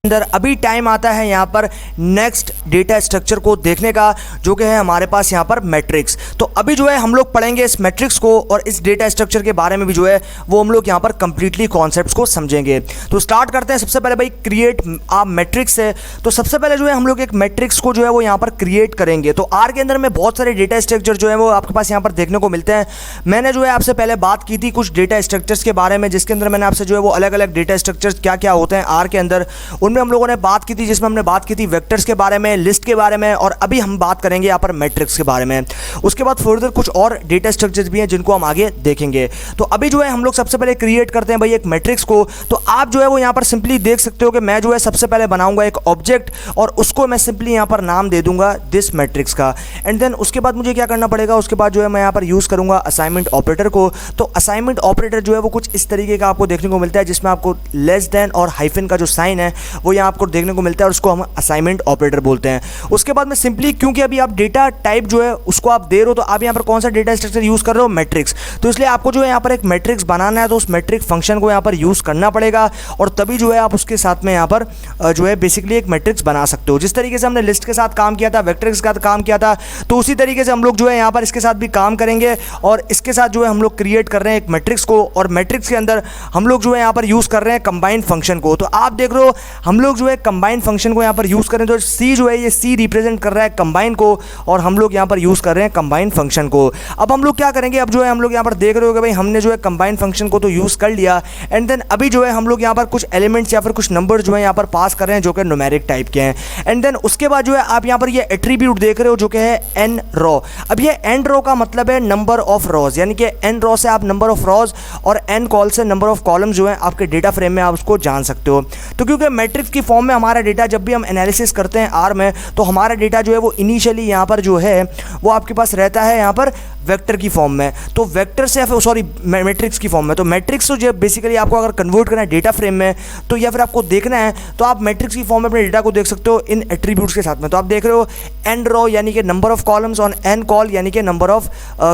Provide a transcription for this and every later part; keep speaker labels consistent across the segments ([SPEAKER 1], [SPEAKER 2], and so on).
[SPEAKER 1] अंदर अभी टाइम आता है यहाँ पर नेक्स्ट डेटा स्ट्रक्चर को देखने का, जो कि है हमारे पास यहाँ पर मैट्रिक्स। तो अभी जो है हम लोग पढ़ेंगे इस मैट्रिक्स को और इस डेटा स्ट्रक्चर के बारे में भी जो है वो हम लोग यहाँ पर कंप्लीटली कॉन्सेप्ट्स को समझेंगे। तो स्टार्ट करते हैं। सबसे पहले भाई क्रिएट आ मैट्रिक्स है, तो सबसे पहले जो है हम लोग एक मैट्रिक्स को जो है वो यहाँ पर क्रिएट करेंगे। तो आर के अंदर में बहुत सारे डेटा स्ट्रक्चर जो है वो आपके पास यहाँ पर देखने को मिलते हैं। मैंने जो है आपसे पहले बात की थी कुछ डेटा स्ट्रक्चर्स के बारे में, जिसके अंदर मैंने आपसे जो है वो अलग अलग डेटा स्ट्रक्चर्स क्या क्या होते हैं आर के अंदर उनमें हम लोगों ने बात की थी, जिसमें हमने बात की थी वेक्टर्स के बारे में, लिस्ट के बारे में, और अभी हम बात करेंगे यहाँ पर मैट्रिक्स के बारे में। उसके बाद फर्दर कुछ और डेटा स्ट्रक्चर्स भी हैं जिनको हम आगे देखेंगे। तो अभी जो है हम लोग सबसे पहले क्रिएट करते हैं भाई एक मैट्रिक्स को। तो आप जो है वो यहाँ पर सिंपली देख सकते हो कि मैं जो है सबसे पहले बनाऊंगा एक ऑब्जेक्ट और उसको मैं सिंपली यहाँ पर नाम दे दूंगा दिस मैट्रिक्स का। एंड देन उसके बाद मुझे क्या करना पड़ेगा, उसके बाद जो है मैं यहाँ पर यूज़ करूंगा असाइनमेंट ऑपरेटर को। तो असाइनमेंट ऑपरेटर जो है वो कुछ इस तरीके का आपको देखने को मिलता है, जिसमें आपको लेस देन और हाइफन का जो साइन है वो यहाँ आपको देखने को मिलता है और उसको हम असाइनमेंट ऑपरेटर बोलते हैं। उसके बाद में सिंपली, क्योंकि अभी आप डेटा टाइप जो है उसको आप दे रहे हो, तो आप यहाँ पर कौन सा डेटा स्ट्रक्चर यूज़ कर रहे हो, मैट्रिक्स। तो इसलिए आपको जो है यहाँ पर एक मैट्रिक्स बनाना है, तो उस मैट्रिक्स फंक्शन को यहाँ पर यूज़ करना पड़ेगा और तभी जो है आप उसके साथ में यहाँ पर जो है बेसिकली एक मैट्रिक्स बना सकते हो। जिस तरीके से हमने लिस्ट के साथ काम किया था, वेक्टर्स के साथ काम किया था, तो उसी तरीके से हम लोग जो है यहाँ पर इसके साथ भी काम करेंगे और इसके साथ जो है हम लोग क्रिएट कर रहे हैं एक मैट्रिक्स को, और मैट्रिक्स के अंदर हम लोग जो है यहाँ पर यूज़ कर रहे हैं कंबाइंड फंक्शन को। तो आप देख रहे हो हम लोग जो है कंबाइंड फंक्शन को यहाँ पर यूज़ करें, तो सी जो है ये सी रिप्रेजेंट कर रहा है कंबाइन को और हम लोग यहाँ पर यूज़ कर रहे हैं कंबाइंड फंक्शन को। अब हम लोग क्या करेंगे, अब जो है हम लोग यहाँ पर देख रहे हो कि भाई हमने जो है कंबाइंड फंक्शन को तो यूज़ कर लिया, एंड देन अभी जो है हम लोग यहाँ पर कुछ एलिमेंट्स या फिर कुछ नंबर जो है यहाँ पर पास कर रहे हैं जो कि न्यूमेरिक टाइप के हैं। एंड देन उसके बाद जो है आप यहाँ पर ये एट्रीब्यूट देख रहे हो जो कि है एन रो। अब ये एन रो का मतलब है नंबर ऑफ रोज, यानी कि एन रो से आप नंबर ऑफ रोज और एन कॉल से नंबर ऑफ कॉलम्स जो है आपके डेटा फ्रेम में आप उसको जान सकते हो। तो क्योंकि मैट्रिक्स की फॉर्म में हमारा डेटा जब भी हम एनालिसिस करते हैं आर में, तो हमारा डेटा जो है वो इनिशियली यहाँ पर जो है वो आपके पास रहता है यहाँ पर वेक्टर की फॉर्म में, तो वेक्टर से सॉरी मैट्रिक्स की फॉर्म में। तो मैट्रिक्स तो जो बेसिकली आपको अगर कन्वर्ट करना है डेटा फ्रेम में, तो या फिर आपको देखना है तो आप मैट्रिक्स की फॉर्म में अपने डेटा को देख सकते हो इन एट्रीब्यूट्स के साथ में। तो आप देख रहे हो एन रो यानी कि नंबर ऑफ कॉलम्स और एन कॉल यानी कि नंबर ऑफ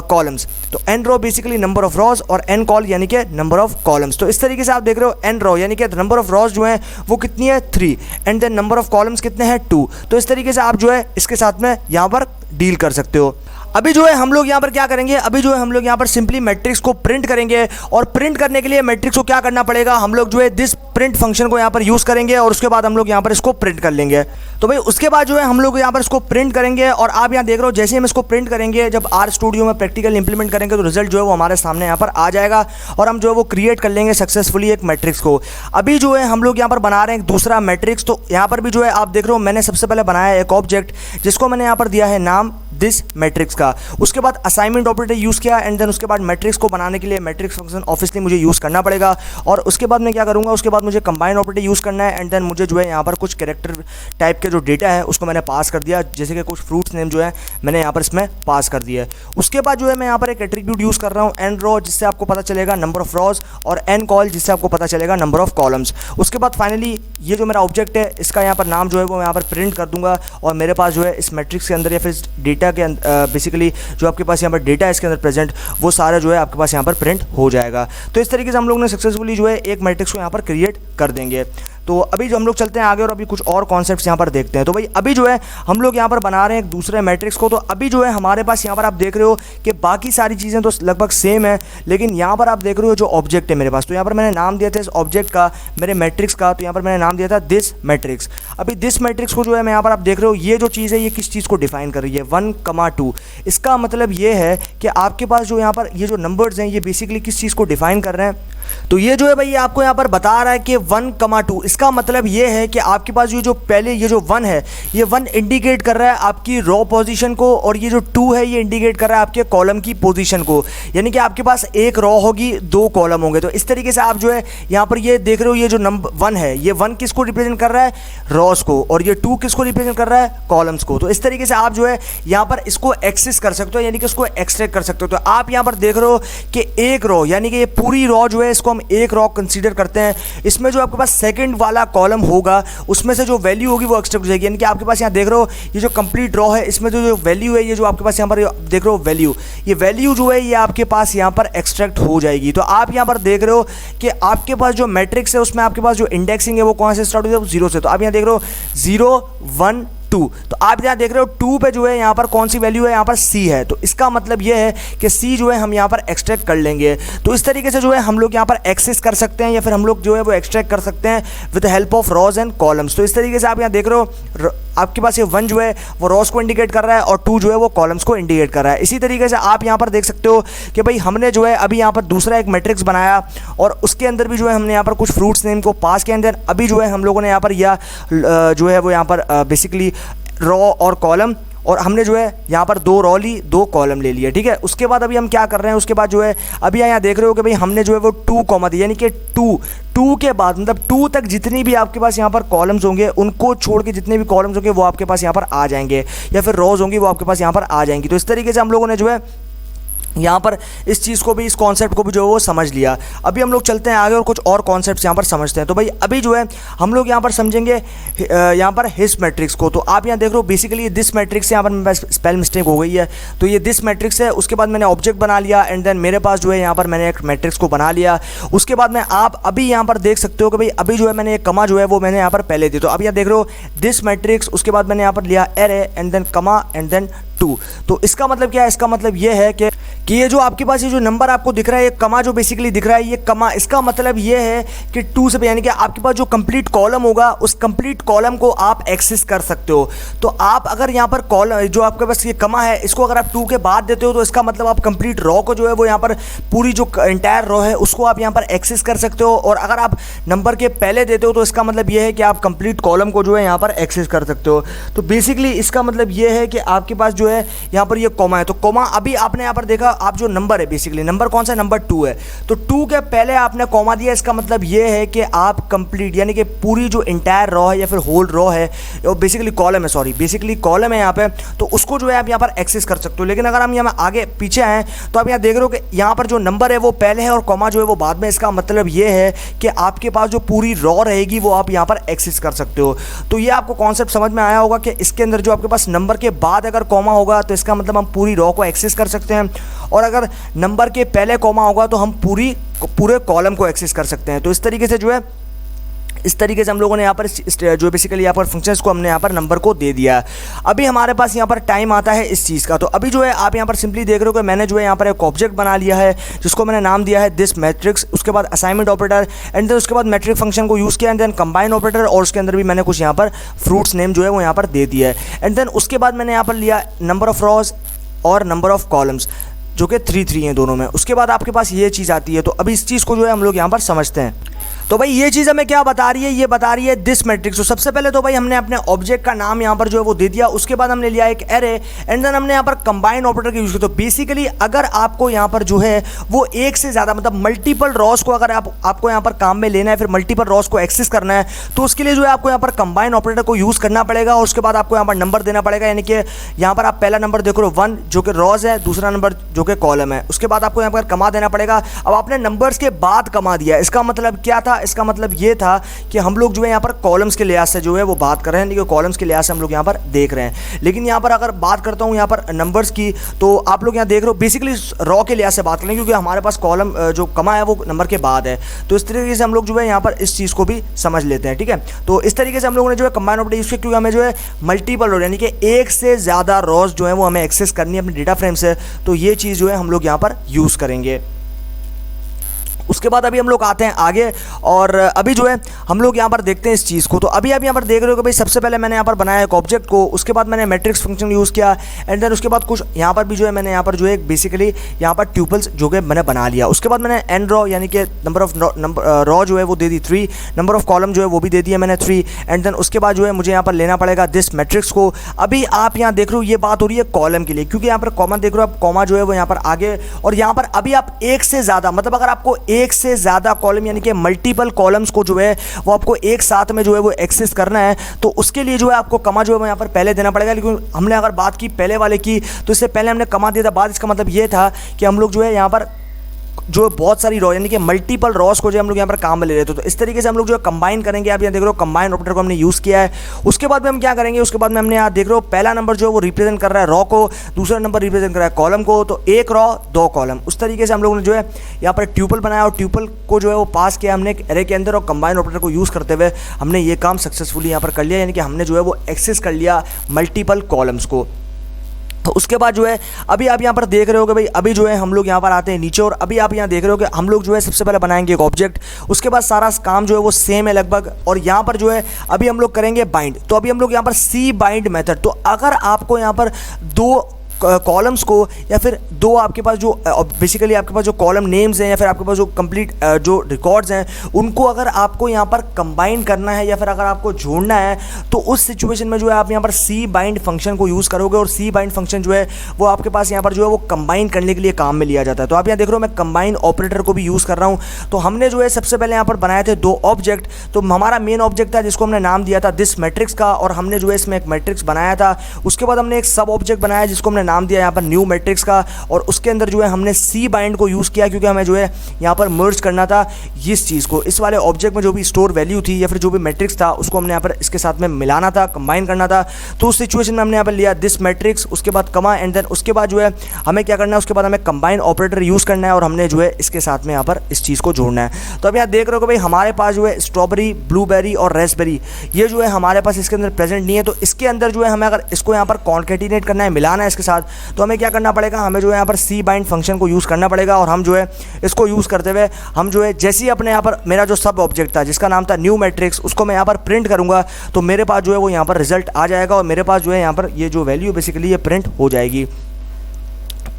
[SPEAKER 1] कॉलम्स। तो N row basically number of rows और एन कॉल यानी कि नंबर ऑफ कॉलम्स। तो इस तरीके से आप देख रहे हो एन रो यानी कि नंबर ऑफ रोज जो है वो कितनी है 3, and then number of columns कितने हैं 2। तो इस तरीके से आप जो है इसके साथ में यहाँ पर डील कर सकते हो। अभी जो है हम लोग यहाँ पर क्या करेंगे, अभी जो है हम लोग यहाँ पर सिंपली मैट्रिक्स को प्रिंट करेंगे और प्रिंट करने के लिए मैट्रिक्स को क्या करना पड़ेगा, हम लोग जो है दिस प्रिंट फंक्शन को यहाँ पर यूज़ करेंगे और उसके बाद हम लोग यहाँ पर इसको प्रिंट कर लेंगे। तो भाई उसके बाद जो है हम लोग यहाँ पर इसको प्रिंट करेंगे और आप यहाँ देख रहे हो जैसे हम इसको प्रिंट करेंगे, जब आर स्टूडियो में प्रैक्टिकल इंप्लीमेंट करेंगे तो रिजल्ट जो है वो हमारे सामने यहाँ पर आ जाएगा और हम जो है वो क्रिएट कर लेंगे सक्सेसफुली एक मैट्रिक्स को। अभी जो है हम लोग यहाँ पर बना रहे हैं एक दूसरा मैट्रिक्स। तो यहाँ पर भी जो है आप देख रहे हो मैंने सबसे पहले बनाया एक ऑब्जेक्ट जिसको मैंने यहाँ पर दिया है नाम दिस मैट्रिक्स का। उसके बाद असाइनमेंट ऑपरेटर यूज़ किया, एंड देन उसके बाद मैट्रिक्स को बनाने के लिए मैट्रिक्स फंक्शन ऑब्वियसली मुझे यूज़ करना पड़ेगा और उसके बाद मैं क्या करूँगा, उसके बाद मुझे कंबाइन ऑपरेटर यूज़ करना है, एंड देन मुझे जो है यहाँ पर कुछ कैरेक्टर टाइप के जो डेटा है उसको मैंने पास कर दिया, जैसे कि कुछ फ्रूट्स नेम जो है मैंने यहाँ पर इसमें पास कर दिया है। उसके बाद जो है मैं यहाँ पर एक एट्रीब्यूट यूज़ कर रहा हूँ एन रो, जिससे आपको पता चलेगा नंबर ऑफ रोज, और एन कॉल जिससे आपको पता चलेगा नंबर ऑफ कॉलम्स। उसके बाद फाइनली ये जो मेरा ऑब्जेक्ट है इसका यहाँ पर नाम जो है वो मैं यहाँ पर प्रिंट कर दूंगा और मेरे पास जो है इस मैट्रिक्स के अंदर या फिर डेटा के बेसिकली जो आपके पास यहाँ पर डेटा है इसके अंदर प्रेजेंट, वो सारा जो है आपके पास यहाँ पर प्रिंट हो जाएगा। तो इस तरीके से हम लोग ने सक्सेसफुली जो है एक मैट्रिक्स को यहाँ पर क्रिएट कर देंगे। तो अभी जो हम लोग चलते हैं आगे और अभी कुछ और कॉन्सेप्ट्स यहाँ पर देखते हैं। तो भाई अभी जो है हम लोग यहाँ पर बना रहे हैं एक दूसरे मैट्रिक्स को। तो अभी जो है हमारे पास यहाँ पर आप देख रहे हो कि बाकी सारी चीज़ें तो लगभग सेम है, लेकिन यहाँ पर आप देख रहे हो जो ऑब्जेक्ट है मेरे पास, तो यहाँ पर मैंने नाम दिया था इस ऑब्जेक्ट का, मेरे मैट्रिक्स का, तो यहाँ पर मैंने नाम दिया था दिस मैट्रिक्स। अभी दिस मैट्रिक्स को जो है मैं यहाँ पर आप देख रहे हो ये जो चीज़ है ये किस चीज़ को डिफाइन कर रही है, 1,2। इसका मतलब ये है कि आपके पास जो यहाँ पर ये जो नंबर्स हैं ये बेसिकली किस चीज़ को डिफाइन कर रहे हैं। तो ये जो है भाई आपको यहाँ पर बता रहा है कि 1,2। इसका मतलब ये है कि आपके पास ये जो पहले ये जो 1 है ये 1 इंडिकेट कर रहा है आपकी रो पोजीशन को, और ये जो 2 है ये इंडिकेट कर रहा है आपके कॉलम की पोजीशन को, यानी कि आपके पास एक रो होगी 2 कॉलम होंगे। तो इस तरीके से आप जो है यहाँ पर ये देख रहे हो ये जो नंबर 1 है ये 1 किसको रिप्रेजेंट कर रहा है, रोज को, और ये 2 किसको रिप्रेजेंट कर रहा है, कॉलम्स को। तो इस तरीके से आप जो है यहाँ पर इसको एक्सेस कर सकते हो, यानी कि इसको एक्सट्रैक्ट कर सकते हो। तो आप यहाँ पर देख रहे हो कि एक रो यानी कि ये पूरी रो जो है इसको हम एक रो कंसीडर करते हैं। इसमें जो आपके पास सेकंड वाला कॉलम होगा उसमें से जो वैल्यू होगी वो एक्सट्रैक्ट हो जाएगी। यानी कि आपके पास यहाँ देख रहे हो ये जो कंप्लीट रॉ है इसमें जो वैल्यू है, ये जो आपके पास यहाँ पर देख रहे हो वैल्यू, ये वैल्यू जो है ये आपके पास यहाँ पर एक्सट्रैक्ट हो जाएगी। तो आप यहाँ पर देख रहे हो कि आपके पास जो मैट्रिक्स है उसमें आपके पास जो इंडेक्सिंग है वो कौन से स्टार्ट हो जीरो से। तो आप यहाँ देख रहे हो 0 1 2, तो आप यहाँ देख रहे हो 2 पे जो है यहाँ पर कौन सी वैल्यू है, यहाँ पर C है। तो इसका मतलब ये है कि C जो है हम यहाँ पर एक्सट्रैक्ट कर लेंगे। तो इस तरीके से जो है हम लोग यहाँ पर एक्सेस कर सकते हैं या फिर हम लोग जो है वो एक्सट्रैक्ट कर सकते हैं with help of rows and columns. तो इस तरीके से आप यहाँ देख रहे हो आपके पास ये 1 जो है वो रॉस को इंडिकेट कर रहा है और 2 जो है वो कॉलम्स को इंडिकेट कर रहा है। इसी तरीके से आप यहाँ पर देख सकते हो कि भाई हमने जो है अभी यहाँ पर दूसरा एक मैट्रिक्स बनाया और उसके अंदर भी जो है हमने यहाँ पर कुछ फ्रूट्स नेम को पास किया। देन अभी जो है हम लोगों ने यहाँ पर यह जो है वो यहाँ पर बेसिकली रॉ और कॉलम, और हमने जो है यहाँ पर 2 रॉ ली 2 कॉलम ले लिया, ठीक है। उसके बाद अभी हम क्या कर रहे हैं, उसके बाद जो है अभी यहाँ देख रहे हो कि भाई हमने जो है वो 2 कॉमा दिया, यानी कि 2 के बाद मतलब 2 तक जितनी भी आपके पास यहाँ पर कॉलम्स होंगे उनको छोड़ के जितने भी कॉलम्स होंगे वो आपके पास यहाँ पर आ जाएंगे, या फिर रॉज होंगी वो आपके पास यहाँ पर आ जाएंगी। तो इस तरीके से हम लोगों ने जो है यहाँ पर इस चीज़ को भी, इस कॉन्सेप्ट को भी जो है वो समझ लिया। अभी हम लोग चलते हैं आगे और कुछ और कॉन्सेप्ट्स यहाँ पर समझते हैं। तो भाई अभी जो है हम लोग यहाँ पर समझेंगे यहाँ पर हिस मैट्रिक्स को। तो आप यहाँ देख रहे हो बेसिकली दिस मैट्रिक्स, यहाँ पर मेरे पास स्पेल मिस्टेक हो गई है, तो ये दिस मैट्रिक्स है। उसके बाद मैंने ऑब्जेक्ट बना लिया एंड देन मेरे पास जो है यहाँ पर मैंने एक मैट्रिक्स को बना लिया। उसके बाद में आप अभी यहाँ पर देख सकते हो कि भाई अभी जो है मैंने एक कमा जो है वो मैंने यहाँ पर पहले दी। तो अब यहाँ देख रहे हो दिस मैट्रिक्स, उसके बाद मैंने यहाँ पर लिया एरे एंड देन कमा एंड देन 2। तो इसका मतलब क्या है, इसका मतलब ये है कि ये जो आपके पास ये जो नंबर आपको दिख रहा है, ये कमा जो बेसिकली दिख रहा है ये कमा, इसका मतलब ये है कि 2 से, यानी कि आपके पास जो कंप्लीट कॉलम होगा उस कंप्लीट कॉलम को आप एक्सेस कर सकते हो। तो आप अगर यहाँ पर कॉलम जो आपके पास ये कमा है इसको अगर आप 2 के बाद देते हो तो इसका मतलब आप कंप्लीट रॉ को जो है वो यहाँ पर पूरी जो इंटायर रॉ है उसको आप यहाँ पर एक्सेस कर सकते हो। और अगर आप नंबर के पहले देते हो तो इसका मतलब ये है कि आप कंप्लीट कॉलम को जो है यहाँ पर एक्सेस कर सकते हो। तो बेसिकली इसका मतलब ये है कि आपके पास जो है यहाँ पर ये कॉमा है। तो कॉमा अभी आपने यहाँ पर देखा, आप जो नंबर है बेसिकली नंबर कौन सा, नंबर 2 है, तो 2 के पहले आपने कॉमा दिया। इसका मतलब ये है कि आप कंप्लीट यानी कि पूरी जो इंटायर रॉ है या फिर होल रॉ है, और बेसिकली कॉलम है, सॉरी बेसिकली कॉलम है यहाँ पे, तो उसको जो है आप यहाँ पर एक्सेस कर सकते हो। लेकिन अगर हम यहाँ आगे पीछे आए तो आप यहाँ देख रहे हो कि यहाँ पर जो नंबर है वो पहले है और कॉमा जो है वो बाद में। इसका मतलब ये है कि आपके पास जो पूरी रॉ रहेगी वो आप यहाँ पर एक्सेस कर सकते हो। तो ये आपको कॉन्सेप्ट समझ में आया होगा कि इसके अंदर जो आपके पास नंबर के बाद अगर कॉमा होगा तो इसका मतलब हम पूरी रॉ को एक्सेस कर सकते हैं, और अगर नंबर के पहले कॉमा होगा तो हम पूरे कॉलम को एक्सेस कर सकते हैं। तो इस तरीके से जो है इस तरीके से हम लोगों ने यहाँ पर जो बेसिकली यहाँ पर फंक्शंस को हमने यहाँ पर नंबर को दे दिया। अभी हमारे पास यहाँ पर टाइम आता है इस चीज़ का। तो अभी जो है आप यहाँ पर सिंपली देख रहे हो कि मैंने जो है यहाँ पर एक ऑब्जेक्ट बना लिया है जिसको मैंने नाम दिया है दिस मैट्रिक्स। उसके बाद असाइनमेंट ऑपरेटर एंड देन उसके बाद मैट्रिक फंक्शन को यूज़ किया एंड देन कंबाइन ऑपरेटर, और उसके अंदर भी मैंने कुछ यहाँ पर फ्रूट्स नेम जो है वो यहाँ पर दे दिया है। एंड देन उसके बाद मैंने यहाँ पर लिया नंबर ऑफ रॉज और नंबर ऑफ कॉलम्स जो कि 3 हैं दोनों में। उसके बाद आपके पास ये चीज़ आती है। तो अभी इस चीज़ को जो है हम लोग यहाँ पर समझते हैं। तो भाई ये चीज़ हमें क्या बता रही है, ये बता रही है दिस मैट्रिक्स। तो सबसे पहले तो भाई हमने अपने ऑब्जेक्ट का नाम यहाँ पर जो है वो दे दिया। उसके बाद हमने लिया एक एरे एंड देन हमने यहाँ पर कंबाइन ऑपरेटर का यूज़ किया। तो बेसिकली अगर आपको यहाँ पर जो है वो एक से ज़्यादा मतलब मल्टीपल रॉस को अगर आपको यहाँ पर काम में लेना है, फिर मल्टीपल रॉस को एक्सेस करना है, तो उसके लिए जो है आपको यहाँ पर कंबाइन ऑपरेटर को यूज़ करना पड़ेगा। और उसके बाद आपको यहाँ पर नंबर देना पड़ेगा, यानी कि यहाँ पर आप पहला नंबर देखो 1 जो कि रॉज है, दूसरा नंबर जो कि कॉलम है। उसके बाद आपको यहाँ पर कमा देना पड़ेगा। अब आपने नंबर्स के बाद कमा दिया, इसका मतलब क्या था, इसका मतलब ये था कि हम लोग जो है यहाँ पर कॉलम्स के लिहाज से जो है वो बात कर रहे हैं, लेकिन कॉलम्स के लिहाज से हम लोग यहाँ पर देख रहे हैं। लेकिन यहाँ पर अगर बात करता हूँ यहाँ पर नंबर्स की, तो आप लोग यहाँ देख रहे हो बेसिकली रॉ के लिहाज से बात करें, क्योंकि हमारे पास कॉलम जो कमा है वो नंबर के बाद है। तो इस तरीके से हम लोग जो है यहाँ पर इस चीज़ को भी समझ लेते हैं, ठीक है। तो इस तरीके से हम लोगों ने जो है कंबाइन ऑपरेटर यूज़ किया, क्योंकि हमें जो है मल्टीपल रॉ यानी कि एक से ज़्यादा रॉज जो है वो हमें एक्सेस करनी है अपने डेटा फ्रेम से। तो ये चीज़ जो है हम लोग यहाँ पर यूज़ करेंगे। उसके बाद अभी हम लोग आते हैं आगे, और अभी जो है हम लोग यहाँ पर देखते हैं इस चीज़ को। तो अभी आप यहाँ पर देख रहे हो कि भाई सबसे पहले मैंने यहाँ पर बनाया एक ऑब्जेक्ट को, उसके बाद मैंने मैट्रिक्स फंक्शन यूज़ किया एंड देन उसके बाद कुछ यहाँ पर भी जो है मैंने यहाँ पर जो है बेसिकली यहाँ पर ट्यूपल्स जो कि मैंने बना लिया। उसके बाद मैंने एन रॉ यानी कि नंबर ऑफ रॉ जो है वो दे दी 3, नंबर ऑफ कॉलम जो है वो भी दे दिया मैंने 3 एंड देन उसके बाद जो है मुझे यहाँ पर लेना पड़ेगा दिस मैट्रिक्स को। अभी आप यहाँ देख रहे हो ये बात हो रही है कॉलम के लिए, क्योंकि यहाँ पर कॉमन देख रहे हो आप, कॉमा जो है वो यहाँ पर आगे, और यहाँ पर अभी आप एक से ज़्यादा मतलब अगर आपको एक से ज़्यादा कॉलम यानी कि मल्टीपल कॉलम्स को जो है वो आपको एक साथ में जो है वो एक्सेस करना है, तो उसके लिए जो है आपको कमा जो है वो यहाँ पर पहले देना पड़ेगा। लेकिन हमने अगर बात की पहले वाले की, तो इससे पहले हमने कमा दिया था बाद, इसका मतलब ये था कि हम लोग जो है यहाँ पर जो बहुत सारी रॉ यानी कि मल्टीपल रॉस को जो हम लोग यहाँ पर काम में ले रहे थे। तो इस तरीके से हम लोग जो है कंबाइन करेंगे। आप यहाँ देख रहे हो कंबाइन ऑपरेटर को हमने यूज़ किया है। उसके बाद में हम क्या करेंगे, उसके बाद में हमने यहाँ देख रहे हो पहला नंबर जो है वो रिप्रेजेंट कर रहा है रॉ को, दूसरा नंबर रिप्रेजेंट कर रहा है कॉलम को। तो एक रॉ दो कॉलम, उस तरीके से हम लोगों ने जो है यहाँ पर ट्यूपल बनाया और ट्यूपल को जो है वो पास किया हमने एक एरे के अंदर, और कंबाइन ऑपरेटर को यूज़ करते हुए हमने ये काम सक्सेसफुली यहाँ पर कर लिया, यानी कि हमने जो है वो एक्सेस कर लिया मल्टीपल कॉलम्स को। तो उसके बाद जो है अभी आप यहाँ पर देख रहे हो कि भाई अभी जो है हम लोग यहाँ पर आते हैं नीचे, और अभी आप यहाँ देख रहे हो कि हम लोग जो है सबसे पहले बनाएंगे एक ऑब्जेक्ट, उसके बाद सारा काम जो है वो सेम है लगभग। और यहाँ पर जो है अभी हम लोग करेंगे बाइंड। तो अभी हम लोग यहाँ पर सी बाइंड मेथड, तो अगर आपको यहाँ पर दो कॉलम्स को या फिर दो आपके पास जो बेसिकली आपके पास जो कॉलम नेम्स हैं या फिर आपके पास जो कंप्लीट जो रिकॉर्ड्स हैं उनको अगर आपको यहाँ पर कंबाइन करना है या फिर अगर आपको जोड़ना है, तो उस सिचुएशन में जो है आप यहाँ पर सी बाइंड फंक्शन को यूज़ करोगे। और सी बाइंड फंक्शन जो है वो आपके पास यहाँ पर जो है वो कंबाइन करने के लिए काम में लिया जाता है। तो आप यहाँ देख रहे हो मैं कंबाइन ऑपरेटर को भी यूज़ कर रहा हूँ। तो हमने जो है सबसे पहले यहाँ पर बनाए थे दो ऑब्जेक्ट। तो हमारा मेन ऑब्जेक्ट था जिसको हमने नाम दिया था दिस मैट्रिक्स का, और हमने जो है इसमें एक मैट्रिक्स बनाया था। उसके बाद हमने एक सब ऑब्जेक्ट बनाया जिसको हमने नाम दिया यहाँ पर न्यू मैट्रिक्स का, और उसके अंदर जो है हमने सी बाइंड को यूज़ किया क्योंकि हमें जो है यहाँ पर मर्ज करना था इस चीज़ को, इस वाले ऑब्जेक्ट में जो भी स्टोर वैल्यू थी या फिर जो भी मैट्रिक्स था उसको हमने यहाँ पर इसके साथ में मिलाना था, कंबाइन करना था। तो उस सिचुएशन में हमने यहाँ पर लिया दिस मैट्रिक्स, उसके बाद कमा, एंड देन उसके बाद जो है हमें क्या करना है, उसके बाद हमें कंबाइन ऑपरेटर यूज़ करना है और हमने जो है इसके साथ में यहाँ पर इस चीज़ को जोड़ना है। तो अब यहाँ देख रहे हो कि भाई हमारे पास जो है स्ट्रॉबेरी, ब्लूबेरी और रेस्पबेरी ये जो है हमारे पास इसके अंदर प्रेजेंट नहीं है। तो इसके अंदर जो है हमें अगर इसको यहाँ पर कॉन्केटिनेट करना है, मिलाना है इसके साथ, तो हमें क्या करना पड़ेगा, हमें जो है यहाँ पर सी बाइंड फंक्शन को यूज़ करना पड़ेगा। और हम जो है इसको यूज़ करते हुए हम जो है जैसे ही अपने यहाँ पर मेरा जो सब ऑब्जेक्ट था जिसका नाम था न्यू मैट्रिक्स, उसको मैं यहाँ पर प्रिंट करूँगा तो मेरे पास जो है वो यहाँ पर रिजल्ट आ जाएगा और मेरे पास जो है यहाँ पर ये जो वैल्यू बेसिकली ये प्रिंट हो जाएगी।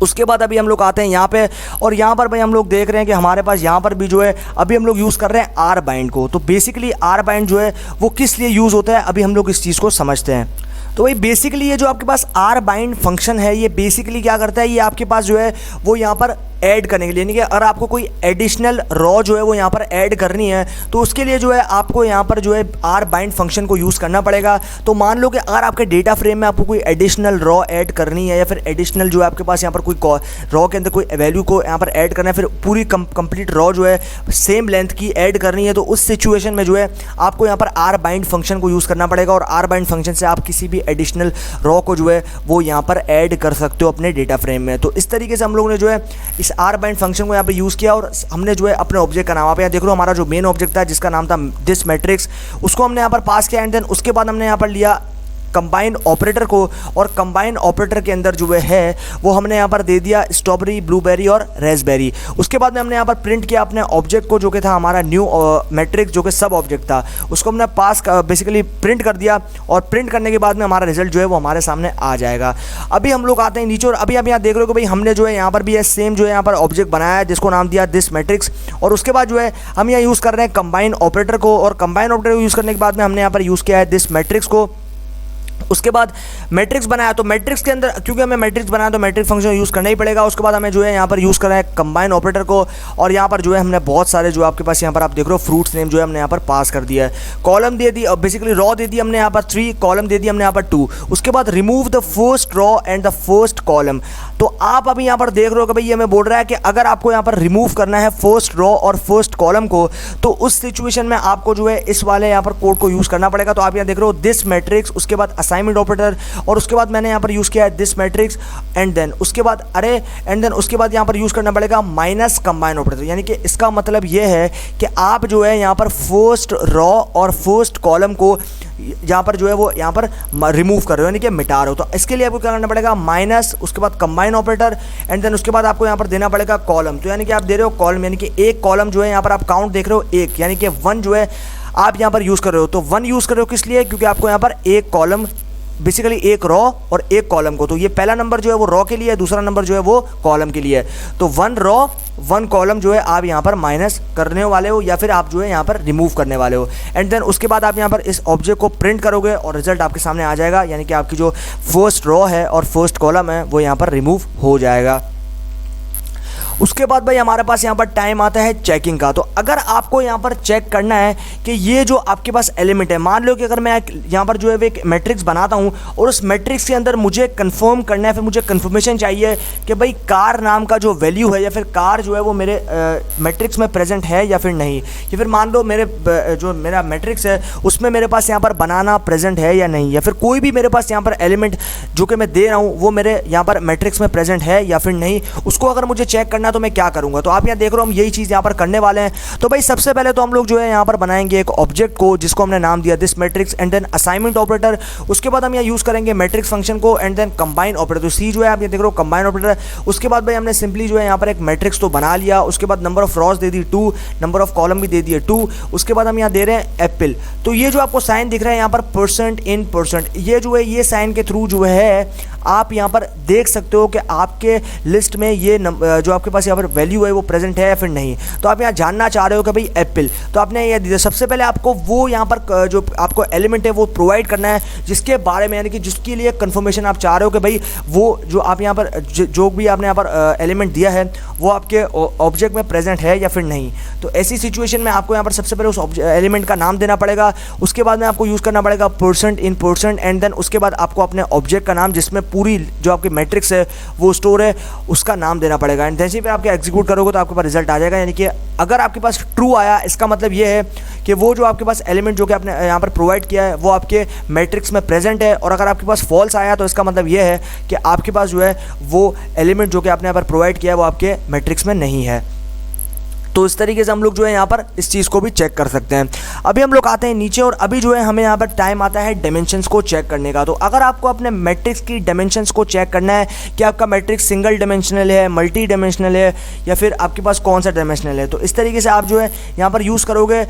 [SPEAKER 1] उसके बाद अभी हम लोग आते हैं यहाँ पे, और यहाँ पर भाई हम लोग देख रहे हैं कि हमारे पास यहाँ पर भी जो है अभी हम लोग यूज़ कर रहे हैं आर बाइंड को। तो बेसिकली आर बाइंड जो है वो किस लिए यूज़ होता है, अभी हम लोग इस चीज़ को समझते हैं। तो भाई बेसिकली ये जो आपके पास आर बाइंड फंक्शन है ये बेसिकली क्या करता है, ये आपके पास जो है वो यहाँ पर ऐड करने के लिए, यानी कि अगर आपको कोई एडिशनल रॉ जो है वो यहाँ पर ऐड करनी है तो उसके लिए जो है आपको यहाँ पर जो है आर बाइंड फंक्शन को यूज़ करना पड़ेगा। तो मान लो कि अगर आपके डेटा फ्रेम में आपको कोई एडिशनल रॉ ऐड करनी है या फिर एडिशनल जो है आपके पास यहाँ पर कोई रॉ के अंदर कोई वैल्यू को यहाँ पर ऐड करना है, फिर पूरी कंप्लीट रॉ जो है सेम लेंथ की ऐड करनी है, तो उस सिचुएशन में जो है आपको यहाँ पर आर बाइंड फंक्शन को यूज़ करना पड़ेगा। और आर बाइंड फंक्शन से आप किसी भी एडिशनल रॉ को जो है वो यहाँ पर ऐड कर सकते हो अपने डेटा फ्रेम में। तो इस तरीके से हम लोगों ने जो है इस आर बाइंड फंक्शन को यहाँ पे यूज़ किया और हमने जो है अपने ऑब्जेक्ट का नाम आप यहाँ देख रहे हो, हमारा जो मेन ऑब्जेक्ट था जिसका नाम था दिस मैट्रिक्स, उसको हमने यहाँ पर पास किया। एंड देन उसके बाद हमने यहाँ पर लिया कंबाइन ऑपरेटर को, और कंबाइन ऑपरेटर के अंदर जो है वो हमने यहाँ पर दे दिया स्ट्रॉबेरी, ब्लूबेरी और रेस्पबेरी। उसके बाद में हमने यहाँ पर प्रिंट किया अपने ऑब्जेक्ट को जो कि था हमारा न्यू मैट्रिक्स जो कि सब ऑब्जेक्ट था, उसको हमने पास बेसिकली प्रिंट कर दिया। और प्रिंट करने के बाद में हमारा रिजल्ट जो है वो हमारे सामने आ जाएगा। अभी हम लोग आते हैं नीचे, और अभी आप यहाँ देख रहे हो कि भाई हमने जो है यहाँ पर भी सेम जो है यहाँ पर ऑब्जेक्ट बनाया है जिसको नाम दिया दिस मैट्रिक्स। और उसके बाद जो है हम यहाँ यूज़ कर रहे हैं कंबाइन ऑपरेटर को, और कंबाइन ऑपरेटर को यूज़ करने के बाद में हमने यहाँ पर यूज़ किया है दिस मैट्रिक्स को। उसके बाद मैट्रिक्स बनाया, तो मैट्रिक्स के अंदर क्योंकि हमें मैट्रिक्स बनाया तो मैट्रिक्स फंक्शन यूज़ करना ही पड़ेगा। उसके बाद हमें जो है यहाँ पर यूज़ करना है कंबाइन ऑपरेटर को, और यहाँ पर जो है हमने बहुत सारे जो आपके पास यहाँ पर आप देख रहे हो फ्रूट्स नेम जो है हमने यहाँ पर पास कर दिया है। कॉलम दे दी, बेसिकली रॉ दे दी हमने यहाँ पर 3, कॉलम दे दी हमने यहाँ पर 2। उसके बाद remove the first raw and the first column. तो आप अभी यहाँ पर देख रहे हो कि भाई ये हमें बोल रहा है कि अगर आपको यहाँ पर रिमूव करना है फर्स्ट रॉ और फर्स्ट कॉलम को, तो उस सिचुएशन में आपको जो है इस वाले यहाँ पर कोड को यूज़ करना पड़ेगा। तो आप यहाँ देख रहे हो दिस मैट्रिक्स, उसके बाद असाइनमेंट ऑपरेटर, और उसके बाद मैंने यहाँ पर यूज़ किया है दिस मैट्रिक्स, एंड देन उसके बाद अरे, एंड देन उसके बाद यहाँ पर यूज़ करना पड़ेगा माइनस कंबाइन ऑपरेटर। यानी कि इसका मतलब ये है कि आप जो है यहाँ पर फर्स्ट रॉ और फर्स्ट कॉलम को यहाँ पर जो है वो यहाँ पर रिमूव कर रहे हो, यानी कि मिटा रहे हो। तो इसके लिए आपको क्या करना पड़ेगा, माइनस, उसके बाद कंबाइन ऑपरेटर, एंड देन उसके बाद आपको यहाँ पर देना पड़ेगा कॉलम। तो यानी कि आप दे रहे हो कॉलम, यानी कि एक कॉलम जो है यहाँ पर आप काउंट देख रहे हो 1, यानी कि 1 जो है आप यहाँ पर यूज़ कर रहे हो। तो 1 यूज़ कर रहे हो किस लिए, क्योंकि आपको यहाँ पर एक कॉलम बेसिकली एक रॉ और एक कॉलम को, तो ये पहला नंबर जो है वो रॉ के लिए है, दूसरा नंबर जो है वो कॉलम के लिए है। तो 1 रॉ 1 कॉलम जो है आप यहाँ पर माइनस करने वाले हो या फिर आप जो है यहाँ पर रिमूव करने वाले हो। एंड देन उसके बाद आप यहाँ पर इस ऑब्जेक्ट को प्रिंट करोगे और रिजल्ट आपके सामने आ जाएगा, यानी कि आपकी जो फर्स्ट रॉ है और फर्स्ट कॉलम है वो यहाँ पर रिमूव हो जाएगा। उसके बाद भाई हमारे पास यहाँ पर टाइम आता है चेकिंग का। तो अगर आपको यहाँ पर चेक करना है कि ये जो आपके पास एलिमेंट है, मान लो कि अगर मैं यहाँ पर जो है एक मैट्रिक्स बनाता हूँ और उस मैट्रिक्स के अंदर मुझे कंफर्म करना है, फिर मुझे कंफर्मेशन चाहिए कि भाई कार नाम का जो वैल्यू है या फिर कार जो है वो मेरे मैट्रिक्स में प्रेजेंट है या फिर नहीं, या फिर मान लो मेरे जो मेरा मैट्रिक्स है उसमें मेरे पास यहाँ पर बनाना प्रेजेंट है या नहीं, या फिर कोई भी मेरे पास यहाँ पर एलिमेंट जो कि मैं दे रहा हूँ वो मेरे यहाँ पर मैट्रिक्स में प्रेजेंट है या फिर नहीं, उसको अगर मुझे चेक करना तो मैं क्या करूँगा। तो आप यहाँ देख रहे हो हम यही चीज़ यहाँ पर करने वाले हैं। तो भाई सबसे पहले तो हम लोग जो है यहाँ पर बनाएंगे एक ऑब्जेक्ट को जिसको हमने नाम दिया this matrix and then assignment operator. उसके बाद हम यहाँ यूज़ करेंगे मैट्रिक्स फंक्शन को एंड देन कंबाइन ऑपरेटर। तो सी जो है आप ये देख रहे हो कंबाइन ऑपरेटर। उसके बाद भाई हमने सिंपली जो है यहाँ पर एक मैट्रिक्स तो बना लिया। उसके बाद नंबर ऑफ रॉज दे दी 2, नंबर ऑफ कॉलम भी दे दिए 2। उसके बाद हम यहाँ दे रहे हैं एप्पल। तो ये जो आपको साइन दिख रहा है यहाँ पर %, ये जो है ये साइन के थ्रू जो है आप यहाँ पर देख सकते हो कि आपके लिस्ट में ये जो आपके पास यहाँ पर वैल्यू है वो प्रेजेंट है या फिर नहीं। तो आप यहाँ जानना चाह रहे हो कि भाई एप्पल, तो आपने ये दिया। सबसे पहले आपको वो यहाँ पर जो आपको एलिमेंट है वो प्रोवाइड करना है जिसके बारे में, यानी कि जिसके लिए कंफर्मेशन आप चाह रहे हो कि भाई वो जो आप यहाँ पर जो भी आपने यहाँ पर एलिमेंट दिया है वो आपके ऑब्जेक्ट में प्रेजेंट है या फिर नहीं। तो ऐसी सिचुएशन में आपको यहाँ पर सबसे पहले उस एलिमेंट का नाम देना पड़ेगा। उसके बाद में आपको यूज़ करना पड़ेगा %, एंड देन उसके बाद आपको अपने ऑब्जेक्ट का नाम जिसमें पूरी जो आपकी मैट्रिक्स है वो स्टोर है उसका नाम देना पड़ेगा। एंड जैसे ही आप एग्जीक्यूट करोगे तो आपके पास रिजल्ट आ जाएगा। यानी कि अगर आपके पास ट्रू आया इसका मतलब ये है कि वो जो आपके पास एलिमेंट जो कि आपने यहाँ पर प्रोवाइड किया है वो आपके मैट्रिक्स में प्रेजेंट है। और अगर आपके पास फॉल्स आया तो इसका मतलब ये है कि आपके पास जो है वो एलिमेंट जो कि आपने यहाँ पर प्रोवाइड किया है वो आपके मैट्रिक्स में नहीं है। तो इस तरीके से हम लोग जो है यहाँ पर इस चीज़ को भी चेक कर सकते हैं। अभी हम लोग आते हैं नीचे और अभी जो है हमें यहाँ पर टाइम आता है डायमेंशंस को चेक करने का। तो अगर आपको अपने मैट्रिक्स की डायमेंशंस को चेक करना है कि आपका मैट्रिक्स सिंगल डायमेंशनल है, मल्टी डायमेंशनल है या फिर आपके पास कौन सा डायमेंशनल है, तो इस तरीके से आप जो है यहाँ पर यूज़ करोगे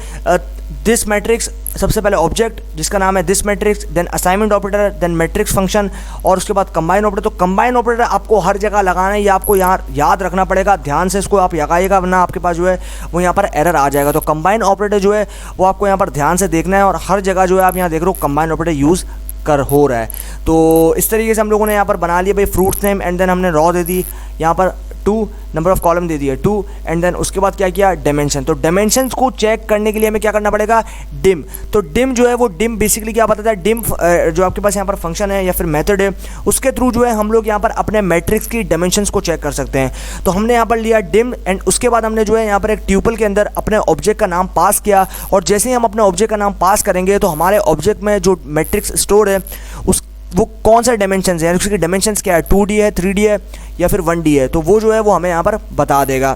[SPEAKER 1] दिस मैट्रिक्स। सबसे पहले ऑब्जेक्ट जिसका नाम है this matrix, then assignment operator, then matrix function और उसके बाद कंबाइन ऑपरेटर। तो कंबाइन ऑपरेटर आपको हर जगह लगाना है, ये आपको यहाँ याद रखना पड़ेगा, ध्यान से इसको आप लगाइएगा वरना आपके पास जो है वो यहाँ पर एरर आ जाएगा। तो कंबाइन ऑपरेटर जो है वो आपको यहाँ पर ध्यान से देखना है और हर जगह जो है आप यहाँ देख रहे हो कंबाइन ऑपरेटर यूज़ हो रहा है। तो इस तरीके से हम लोगों ने यहाँ पर बना लिया भाई फ्रूट्स नेम एंड देन हमने रॉ दे दी यहाँ पर 2, नंबर ऑफ कॉलम दे दिए 2 एंड देन उसके बाद क्या किया डायमेंशन। तो डायमेंशंस को चेक करने के लिए हमें क्या करना पड़ेगा डिम। तो डिम जो है वो डिम बेसिकली क्या बताता है, डिम जो आपके पास यहाँ पर फंक्शन है या फिर मेथड है उसके थ्रू जो है हम लोग यहाँ पर अपने मैट्रिक्स की डायमेंशंस को चेक कर सकते हैं। तो हमने यहाँ पर लिया डिम एंड उसके बाद हमने जो है यहाँ पर एक ट्यूपल के अंदर अपने ऑब्जेक्ट का नाम पास किया और जैसे ही हम अपने ऑब्जेक्ट का नाम पास करेंगे तो हमारे ऑब्जेक्ट में जो मैट्रिक्स स्टोर है वो कौन सा डायमेंशन है, यानी उसकी डायमेंशंस क्या है, 2D है, 3D है या फिर 1D है, तो वो जो है वो हमें यहाँ पर बता देगा।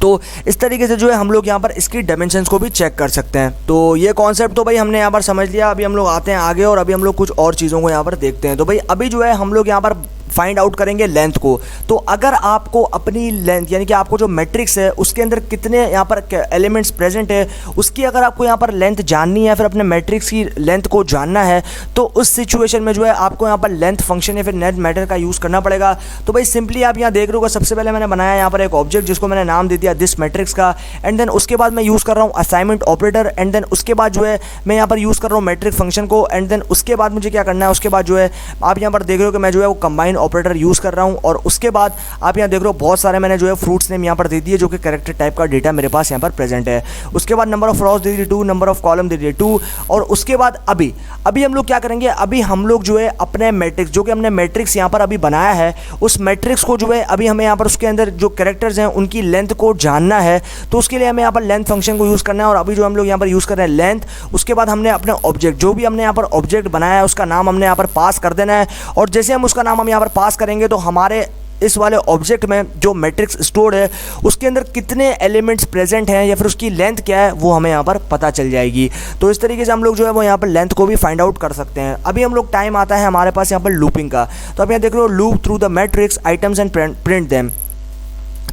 [SPEAKER 1] तो इस तरीके से जो है हम लोग यहाँ पर इसकी डायमेंशंस को भी चेक कर सकते हैं। तो ये कॉन्सेप्ट तो भाई हमने यहाँ पर समझ लिया। अभी हम लोग आते हैं आगे और अभी हम लोग कुछ और चीज़ों को यहाँ पर देखते हैं। तो भाई अभी जो है हम लोग यहाँ पर फाइंड आउट करेंगे लेंथ को। तो अगर आपको अपनी लेंथ यानी कि आपको जो मैट्रिक्स है उसके अंदर कितने यहाँ पर एलिमेंट्स प्रेजेंट है उसकी अगर आपको यहाँ पर लेंथ जाननी है, फिर अपने मैट्रिक्स की लेंथ को जानना है, तो उस सिचुएशन में जो है आपको यहाँ पर लेंथ फंक्शन या फिर नेट मैटर का यूज़ करना पड़ेगा। तो भाई सिंपली आप यहाँ देख रहे हो सबसे पहले मैंने बनाया यहाँ पर एक ऑब्जेक्ट जिसको मैंने नाम दे दिया दिस मैट्रिक्स का एंड देन उसके बाद मैं यूज़ कर रहा हूँ असाइनमेंट ऑपरेटर एंड देन उसके बाद जो है मैं यहाँ पर यूज़ कर रहा हूँ मैट्रिक फंक्शन को एंड देन उसके बाद मुझे क्या करना है, उसके बाद जो है आप यहाँ पर देख रहे हो कि मैं जो है वो कंबाइन ऑपरेटर यूज़ कर रहा हूँ और उसके बाद आप यहाँ देख रहे हो बहुत सारे मैंने जो है फ्रूट्स नेम यहाँ पर दे दिए जो कि कैरेक्टर टाइप का डेटा मेरे पास यहाँ पर प्रेजेंट है। उसके बाद नंबर ऑफ रॉज दे दिए 2, नंबर ऑफ कॉलम दे दिए 2 और उसके बाद अभी हम लोग क्या करेंगे, अभी हम लोग जो है अपने मैट्रिक्स जो कि हमने मैट्रिक्स यहाँ पर अभी बनाया है उस मैट्रिक्स को जो है अभी हमें यहाँ पर उसके अंदर जो कैरेक्टर्स हैं उनकी लेंथ को जानना है। तो उसके लिए हमें यहाँ पर लेंथ फंक्शन को यूज़ करना है और अभी जो हम लोग यहाँ पर यूज़ कर रहे हैं लेंथ। उसके बाद हमने अपने ऑब्जेक्ट जो भी हमने यहाँ पर ऑब्जेक्ट बनाया है उसका नाम हमने यहाँ पर पास कर देना है और जैसे हम उसका नाम हम यहाँ पर पास करेंगे तो हमारे इस वाले ऑब्जेक्ट में जो मैट्रिक्स स्टोर्ड है उसके अंदर कितने एलिमेंट्स प्रेजेंट हैं या फिर उसकी लेंथ क्या है वो हमें यहाँ पर पता चल जाएगी। तो इस तरीके से हम लोग जो है वो यहाँ पर लेंथ को भी फाइंड आउट कर सकते हैं। अभी हम लोग टाइम आता है हमारे पास यहाँ पर लूपिंग का। तो आप यहाँ देख रहे हो loop through the matrix items and print them.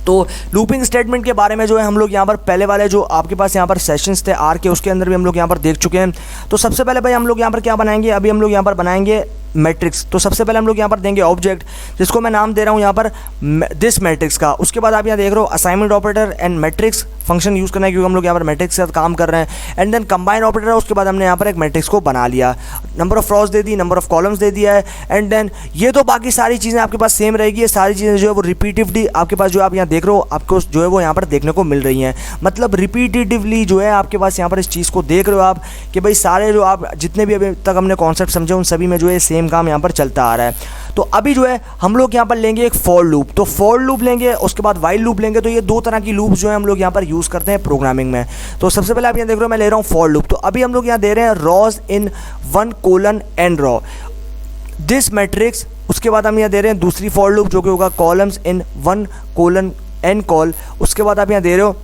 [SPEAKER 1] तो लूपिंग स्टेटमेंट के बारे में जो है हम लोग यहाँ पर पहले वाले जो आपके पास यहाँ पर सेशंस थे आर के उसके अंदर भी हम लोग यहाँ पर देख चुके हैं। तो सबसे पहले भाई हम लोग यहाँ पर क्या बनाएंगे, अभी हम लोग यहाँ पर बनाएंगे मैट्रिक्स। तो सबसे पहले हम लोग यहाँ पर देंगे ऑब्जेक्ट, जिसको मैं नाम दे रहा हूँ यहाँ पर दिस मैट्रिक्स का। उसके बाद आप यहाँ देख रहे हो assignment operator and matrix function use करना है, क्योंकि हम लोग यहाँ पर मैट्रिक्स के साथ काम कर रहे हैं। एंड देन कंबाइन ऑपरेटर है, उसके बाद हमने यहाँ पर एक मैट्रिक्स को बना लिया, नंबर ऑफ रॉज दे दी, नंबर ऑफ कॉलम्स दे दिया है। एंड देन ये तो बाकी सारी चीज़ें आपके पास सेम रहेगी, ये सारी चीज़ें जो है वो रिपीटिवली आपके पास जो आप यहाँ देख रहे हो आपको जो है वो यहाँ पर देखने को मिल रही हैं। मतलब रिपीटिवली जो है आपके पास यहाँ पर इस चीज़ को देख रहे हो आप कि भाई सारे जो आप जितने भी अभी तक हमने कॉन्सेप्ट समझे उन सभी में जो है सेम काम यहाँ पर चलता आ रहा है। तो अभी जो है हम लोग यहाँ पर लेंगे एक फॉर लूप। तो फॉर लूप लेंगे, उसके बाद वाइल लूप लेंगे। तो ये दो तरह की लूप जो है हम लोग यहाँ पर यूज़ करते हैं प्रोग्रामिंग में। तो सबसे पहले आप यहाँ देख रहे हो मैं ले रहा हूँ फॉर लूप। तो अभी हम लोग यहाँ दे रहे हैं rows in 1 raw this matrix. उसके बाद हम यहाँ दे रहे हैं दूसरी फॉर लूप जो कि होगा कॉलम्स इन 1 कॉल। उसके बाद आप यहाँ दे रहे हो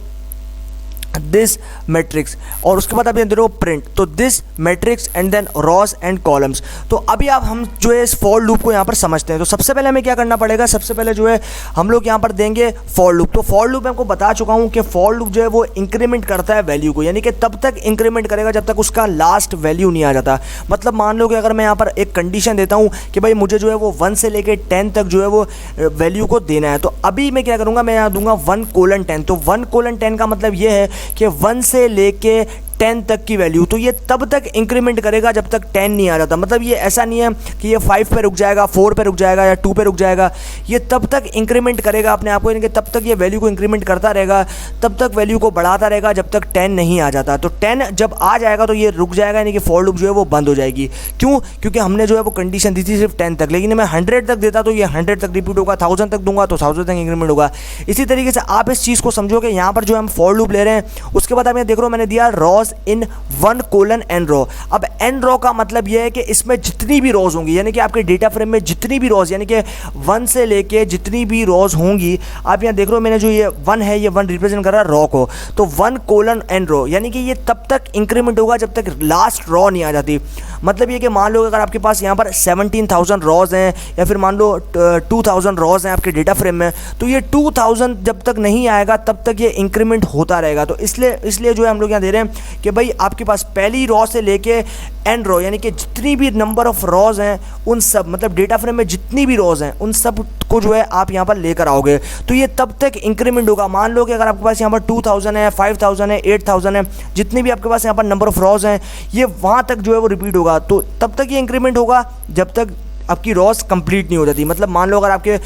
[SPEAKER 1] दिस मैट्रिक्स, और उसके बाद आप यहाँ दे रहे हो प्रिंट। तो this matrix and then rows and columns. तो अभी आप हम जो है इस फॉर लूप को यहाँ पर समझते हैं। तो सबसे पहले हमें क्या करना पड़ेगा, सबसे पहले जो है हम लोग यहाँ पर देंगे फॉर लूप। तो फॉर लूप मैं आपको बता चुका हूँ कि फॉर लूप जो है वो इंक्रीमेंट करता है वैल्यू को, यानी कि तब तक इंक्रीमेंट करेगा जब तक उसका लास्ट वैल्यू नहीं आ जाता। मतलब मान लो कि अगर मैं यहाँ पर एक कंडीशन देता हूँ कि भाई मुझे जो है वो 1 से लेके 10 तक जो है वो वैल्यू को देना है, तो अभी मैं क्या करूँगा, मैं यहाँ दूंगा 1:10। तो 1:10 का मतलब ये है कि 1 से लेके 10 तक की वैल्यू, तो ये तब तक इंक्रीमेंट करेगा जब तक 10 नहीं आ जाता। मतलब ये ऐसा नहीं है कि ये 5 पे रुक जाएगा, 4 पे रुक जाएगा या 2 पे रुक जाएगा। ये तब तक इंक्रीमेंट करेगा अपने आप को, यानी कि तब तक ये वैल्यू को इंक्रीमेंट करता रहेगा, तब तक वैल्यू को बढ़ाता रहेगा जब तक 10 नहीं आ जाता। तो 10 जब आ जाएगा तो ये रुक जाएगा, यानी कि फॉर लूप जो है वो बंद हो जाएगी। क्यों? क्योंकि हमने जो है वो कंडीशन दी थी सिर्फ 10 तक, लेकिन मैं 100 तक देता तो ये 100 तक रिपीट होगा, 1000 तक दूंगा तो 1000 तक इंक्रीमेंट होगा। इसी तरीके से आप इस चीज़ को समझो कि यहाँ पर जो हम फॉर लूप ले रहे हैं। उसके बाद आप यहाँ देख रहे हो मैंने दिया रॉज इन 1:n रॉ। अब n रॉ का मतलब यह है कि इसमें जितनी भी रॉज होंगी, यानी कि आपके डेटा फ्रेम में जितनी भी रॉज, यानी कि 1 से लेके जितनी भी रॉज होंगी, आप यहाँ देख रहे हो मैंने जो ये 1 है, ये 1 रिप्रेजेंट कर रहा है रॉ को। तो 1:n रॉ, यानी कि ये तब तक इंक्रीमेंट होगा जब तक लास्ट रॉ नहीं आ जाती। मतलब ये कि मान लो अगर आपके पास यहाँ पर 17,000 रॉज हैं या फिर मान लो 2,000 रॉज हैं आपके डेटा फ्रेम में, तो ये 2,000 जब तक नहीं आएगा तब तक ये इंक्रीमेंट होता रहेगा। तो इसलिए जो है हम लोग यहाँ दे रहे हैं कि भाई आपके पास पहली रॉ से लेके एन रॉ, यानी कि जितनी भी नंबर ऑफ रॉज हैं उन सब, मतलब डेटा फ्रेम में जितनी भी रॉज हैं उन सब को जो है आप यहाँ पर लेकर आओगे, तो ये तब तक इंक्रीमेंट होगा। मान लो कि अगर आपके पास यहाँ पर 2,000 है, 5,000 है, 8,000 है, जितनी भी आपके पास यहाँ पर नंबर ऑफ रॉज हैं, ये वहाँ तक जो है वो रिपीट होगा। तो तब तक ये इंक्रीमेंट होगा जब तक आपकी रॉस कंप्लीट नहीं हो जाती। मतलब मान लो अगर आपके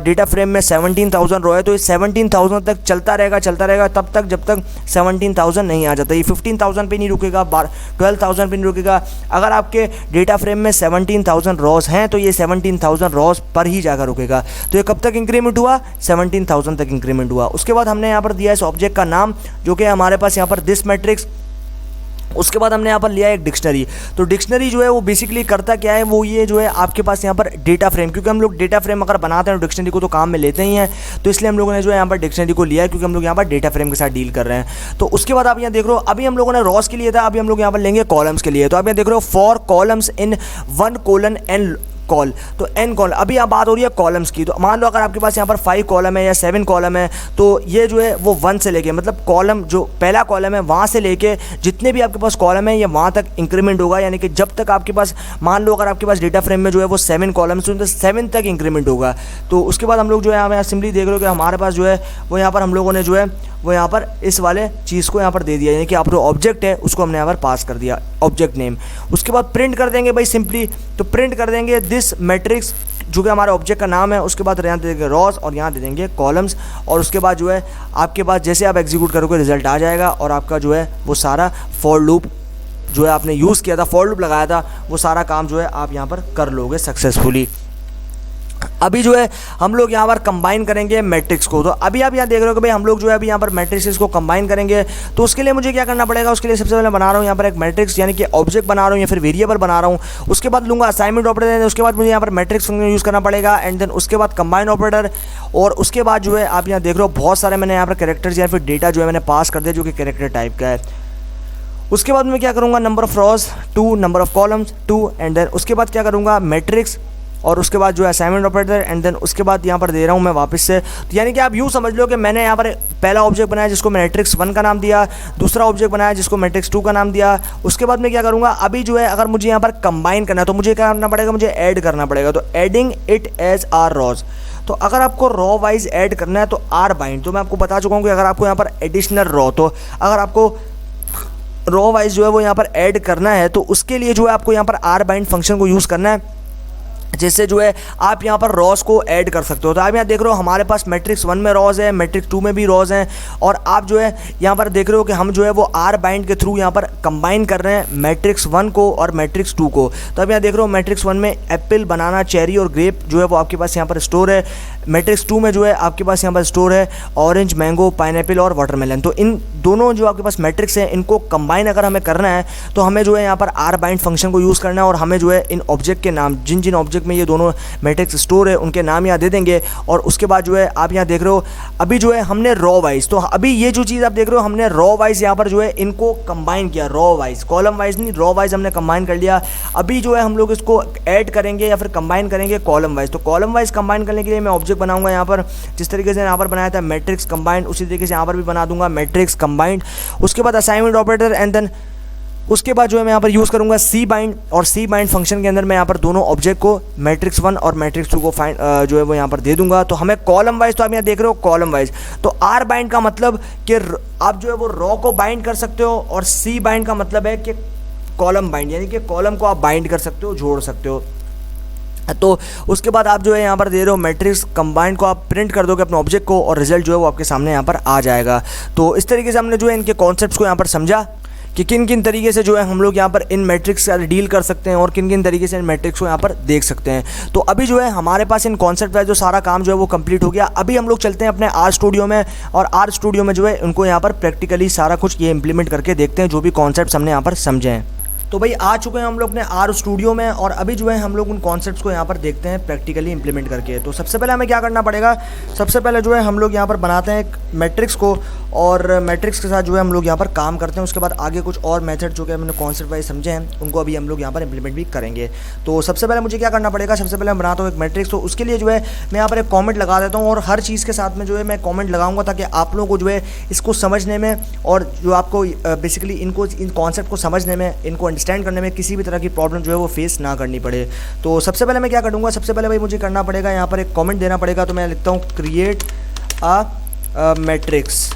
[SPEAKER 1] डेटा फ्रेम में 17,000 रॉ है, तो ये 17,000 तक चलता रहेगा तब तक जब तक 17,000 नहीं आ जाता। ये 15,000 पे नहीं रुकेगा, 12,000 पे नहीं रुकेगा। अगर आपके डेटा फ्रेम में 17,000 रॉस हैं तो ये 17,000 रॉस पर ही जाकर रुकेगा। तो ये कब तक इंक्रीमेंट हुआ? 17,000 तक इंक्रीमेंट हुआ। उसके बाद हमने यहाँ पर दिया इस ऑब्जेक्ट का नाम, जो कि हमारे पास यहाँ पर दिस मैट्रिक्स। उसके बाद हमने यहाँ पर लिया एक डिक्शनरी। तो डिक्शनरी जो है वो बेसिकली करता क्या है, वो ये जो है आपके पास यहाँ पर डेटा फ्रेम, क्योंकि हम लोग डेटा फ्रेम अगर बनाते हैं तो डिक्शनरी को तो काम में लेते ही हैं, तो इसलिए हम लोगों ने जो है यहाँ पर डिक्शनरी को लिया है, क्योंकि हम लोग यहाँ पर डेटा फ्रेम के साथ डील कर रहे हैं। तो उसके बाद आप यहाँ देख रहे हो अभी हम लोगों ने रॉस के लिए था, अभी हम लोग यहाँ पर लेंगे कॉलम्स के लिए। तो आप यहाँ देख रहे हो for columns in 1:n call. तो n कॉल, अभी आप बात हो रही है कॉलम्स की। तो मान लो अगर आपके पास यहाँ पर 5 कॉलम है या 7 कॉलम है, तो ये जो है वो 1 से लेके, मतलब कॉलम जो पहला कॉलम है वहाँ से लेके जितने भी आपके पास कॉलम है ये वहाँ तक इंक्रीमेंट होगा। यानी कि जब तक आपके पास, मान लो अगर आपके पास डेटा फ्रेम में जो है वो 7 कॉलम्स हैं तो 7 तक इंक्रीमेंट होगा। तो उसके बाद हम लोग जो है यहाँ सिंपली देख रहे हो कि हमारे पास जो है वो यहाँ पर हम लोगों ने जो है वो यहाँ पर इस वाले चीज़ को यहाँ पर दे दिया, यानी कि आप जो ऑब्जेक्ट है उसको हमने यहाँ पर पास कर दिया, ऑब्जेक्ट नेम। उसके बाद प्रिंट कर देंगे भाई सिंपली, तो प्रिंट कर देंगे दिस मैट्रिक्स, जो कि हमारे ऑब्जेक्ट का नाम है। उसके बाद यहाँ दे देंगे रॉस और यहाँ दे देंगे कॉलम्स, और उसके बाद जो है आपके पास जैसे आप एग्जीक्यूट करोगे रिजल्ट आ जाएगा, और आपका जो है वो सारा फॉर लूप जो है आपने यूज़ किया था, फॉर लूप लगाया था, वो सारा काम जो है आप यहाँ पर कर लोगे सक्सेसफुली। अभी जो है हम लोग यहाँ पर कंबाइन करेंगे मैट्रिक्स को। तो अभी आप यहाँ देख रहे हो कि भाई हम लोग जो है अभी यहाँ पर मैट्रिक्स को कंबाइन करेंगे। तो उसके लिए मुझे क्या करना पड़ेगा, उसके लिए सबसे पहले बना रहा हूँ यहाँ पर एक मैट्रिक्स, यानी कि ऑब्जेक्ट बना रहा हूँ या फिर वेरिएबल बना रहा हूँ। उसके बाद लूँगा असाइनमेंट ऑपरेटर, उसके बाद मुझे यहाँ पर मैट्रिक्स फंक्शन यूज़ करना पड़ेगा, एंड देन उसके बाद कंबाइन ऑपरेटर। और उसके बाद जो है आप यहाँ देख रहे हो बहुत सारे मैंने यहाँ पर कैरेक्टर्स या फिर डेटा जो है मैंने पास कर दिया, जो कि कैरेक्टर टाइप का है। उसके बाद मैं क्या करूँगा, number of rows 2, number of columns 2, and then उसके बाद क्या करूँगा मैट्रिक्स, और उसके बाद जो है असाइनमेंट ऑपरेटर एंड देन उसके बाद यहाँ पर दे रहा हूँ मैं वापस से। तो यानी कि आप यूँ समझ लो कि मैंने यहाँ पर पहला ऑब्जेक्ट बनाया जिसको मैं मैट्रिक्स 1 का नाम दिया, दूसरा ऑब्जेक्ट बनाया जिसको मैट्रिक्स 2 का नाम दिया। उसके बाद मैं क्या करूँगा, अभी जो है अगर मुझे यहाँ पर कंबाइन करना है तो मुझे क्या करना पड़ेगा, मुझे ऐड करना पड़ेगा। तो adding it as R rows. तो अगर आपको रॉ वाइज ऐड करना है तो आर बाइंड, तो मैं आपको बता चुका हूँ कि अगर आपको यहाँ पर एडिशनल रॉ, तो अगर आपको रॉ वाइज जो है वो यहाँ पर ऐड करना है तो उसके लिए जो है आपको यहाँ पर आर बाइंड फंक्शन को यूज़ करना है, जिससे जो है आप यहाँ पर रॉस को ऐड कर सकते हो। तो आप यहाँ देख रहे हो हमारे पास मैट्रिक्स 1 में रॉज है, मैट्रिक्स 2 में भी रॉज हैं, और आप जो है यहाँ पर देख रहे हो कि हम जो है वो आर बाइंड के थ्रू यहाँ पर कंबाइन कर रहे हैं मैट्रिक्स 1 को और मैट्रिक्स 2 को। तो अब यहाँ देख रहे हो मैट्रिक्स 1 में एप्पल, बनाना, चेरी और ग्रेप जो है वो आपके पास यहाँ पर स्टोर है। मैट्रिक्स 2 में जो है आपके पास यहाँ पर स्टोर है ऑरेंज, मैंगो, पाइनएप्पल और वाटरमेलन। तो इन दोनों जो आपके पास मैट्रिक्स हैं इनको कंबाइन अगर हमें करना है तो हमें जो है यहाँ पर आर बाइंड फंक्शन को यूज़ करना है, और हमें जो है इन ऑब्जेक्ट के नाम, जिन जिन ऑब्जेक्ट में ये दोनों मैट्रिक्स स्टोर है उनके नाम यहाँ दे देंगे। और उसके बाद जो है आप यहाँ देख रहे हो अभी जो है हमने रॉ वाइज, तो अभी ये जो चीज़ आप देख रहे हो हमने रॉ वाइज यहाँ पर जो है इनको कंबाइन किया, रॉ वाइज, कॉलम वाइज नहीं, रॉ वाइज हमने कंबाइन कर लिया। अभी जो है हम लोग इसको ऐड करेंगे या फिर कंबाइन करेंगे कॉलम वाइज। तो कॉलम वाइज कंबाइन करने के लिए मैं ऑब्जेक्ट बनाऊंगा यहाँ पर, जिस तरीके से यहाँ पर बनाया था मैट्रिक्स कंबाइंड, उसी तरीके से यहाँ पर भी बना दूंगा मैट्रिक्स कंबाइंड। उसके बाद असाइनमेंट ऑपरेटर एंड देन उसके बाद जो है मैं यहाँ पर यूज़ करूँगा सी बाइंड, और सी बाइंड फंक्शन के अंदर मैं यहाँ पर दोनों ऑब्जेक्ट को मैट्रिक्स 1 और मैट्रिक्स 2 को फाइंड जो है वो यहाँ पर दे दूंगा। तो हमें कॉलम वाइज, तो आप यहाँ देख रहे हो कॉलम वाइज, तो आर बाइंड का मतलब कि आप जो है वो रॉ को बाइंड कर सकते हो, और सी बाइंड का मतलब है कि कॉलम बाइंड, यानी कि कॉलम को आप बाइंड कर सकते हो, जोड़ सकते हो। तो उसके बाद आप जो है यहाँ पर दे रहे हो मैट्रिक्स कंबाइंड को आप प्रिंट कर दोगे अपने ऑब्जेक्ट को, और रिजल्ट जो है वो आपके सामने यहाँ पर आ जाएगा। तो इस तरीके से हमने जो है इनके कॉन्सेप्ट्स को यहाँ पर समझा कि किन किन तरीके से जो है हम लोग यहाँ पर इन मैट्रिक्स का डील कर सकते हैं और किन किन तरीके से इन मैट्रिक्स को यहाँ पर देख सकते हैं। तो अभी जो है हमारे पास इन कॉन्सेप्ट वाइज जो सारा काम जो है वो कंप्लीट हो गया। अभी हम लोग चलते हैं अपने आर स्टूडियो में, और आर स्टूडियो में जो है उनको यहाँ पर प्रैक्टिकली सारा कुछ ये इंप्लीमेंट करके देखते हैं जो भी कॉन्सेप्ट हमने यहाँ पर समझे हैं। तो भाई आ चुके हैं हम लोग अपने आर स्टूडियो में, और अभी जो है हम लोग उन कॉन्सेप्ट्स को यहाँ पर देखते हैं प्रैक्टिकली इंप्लीमेंट करके। तो सबसे पहले हमें क्या करना पड़ेगा, सबसे पहले जो है हम लोग यहाँ पर बनाते हैं एक मैट्रिक्स को, और मैट्रिक्स के साथ जो है हम लोग यहाँ पर काम करते हैं। उसके बाद आगे कुछ और मेथड जो कि हमने कॉन्सेप्ट वाइज समझे हैं उनको अभी हम लोग यहाँ पर इंप्लीमेंट भी करेंगे। तो सबसे पहले मुझे क्या करना पड़ेगा, सबसे पहले मैं बनाता हूँ एक मैट्रिक्स। तो उसके लिए जो है मैं यहाँ पर एक कॉमेंट लगा देता हूँ, और हर चीज़ के साथ में जो है मैं कॉमेंट लगाऊंगा ताकि आप लोगों को जो है इसको समझने में, और जो आपको बेसिकली इनको इन कॉन्सेप्ट को समझने में, इनको अंडरस्टैंड करने में किसी भी तरह की प्रॉब्लम जो है वो फेस ना करनी पड़े। तो सबसे पहले मैं क्या करूँगा, सबसे पहले भाई मुझे करना पड़ेगा यहाँ पर एक कमेंट देना पड़ेगा। तो मैं लिखता हूँ क्रिएट अ मैट्रिक्स।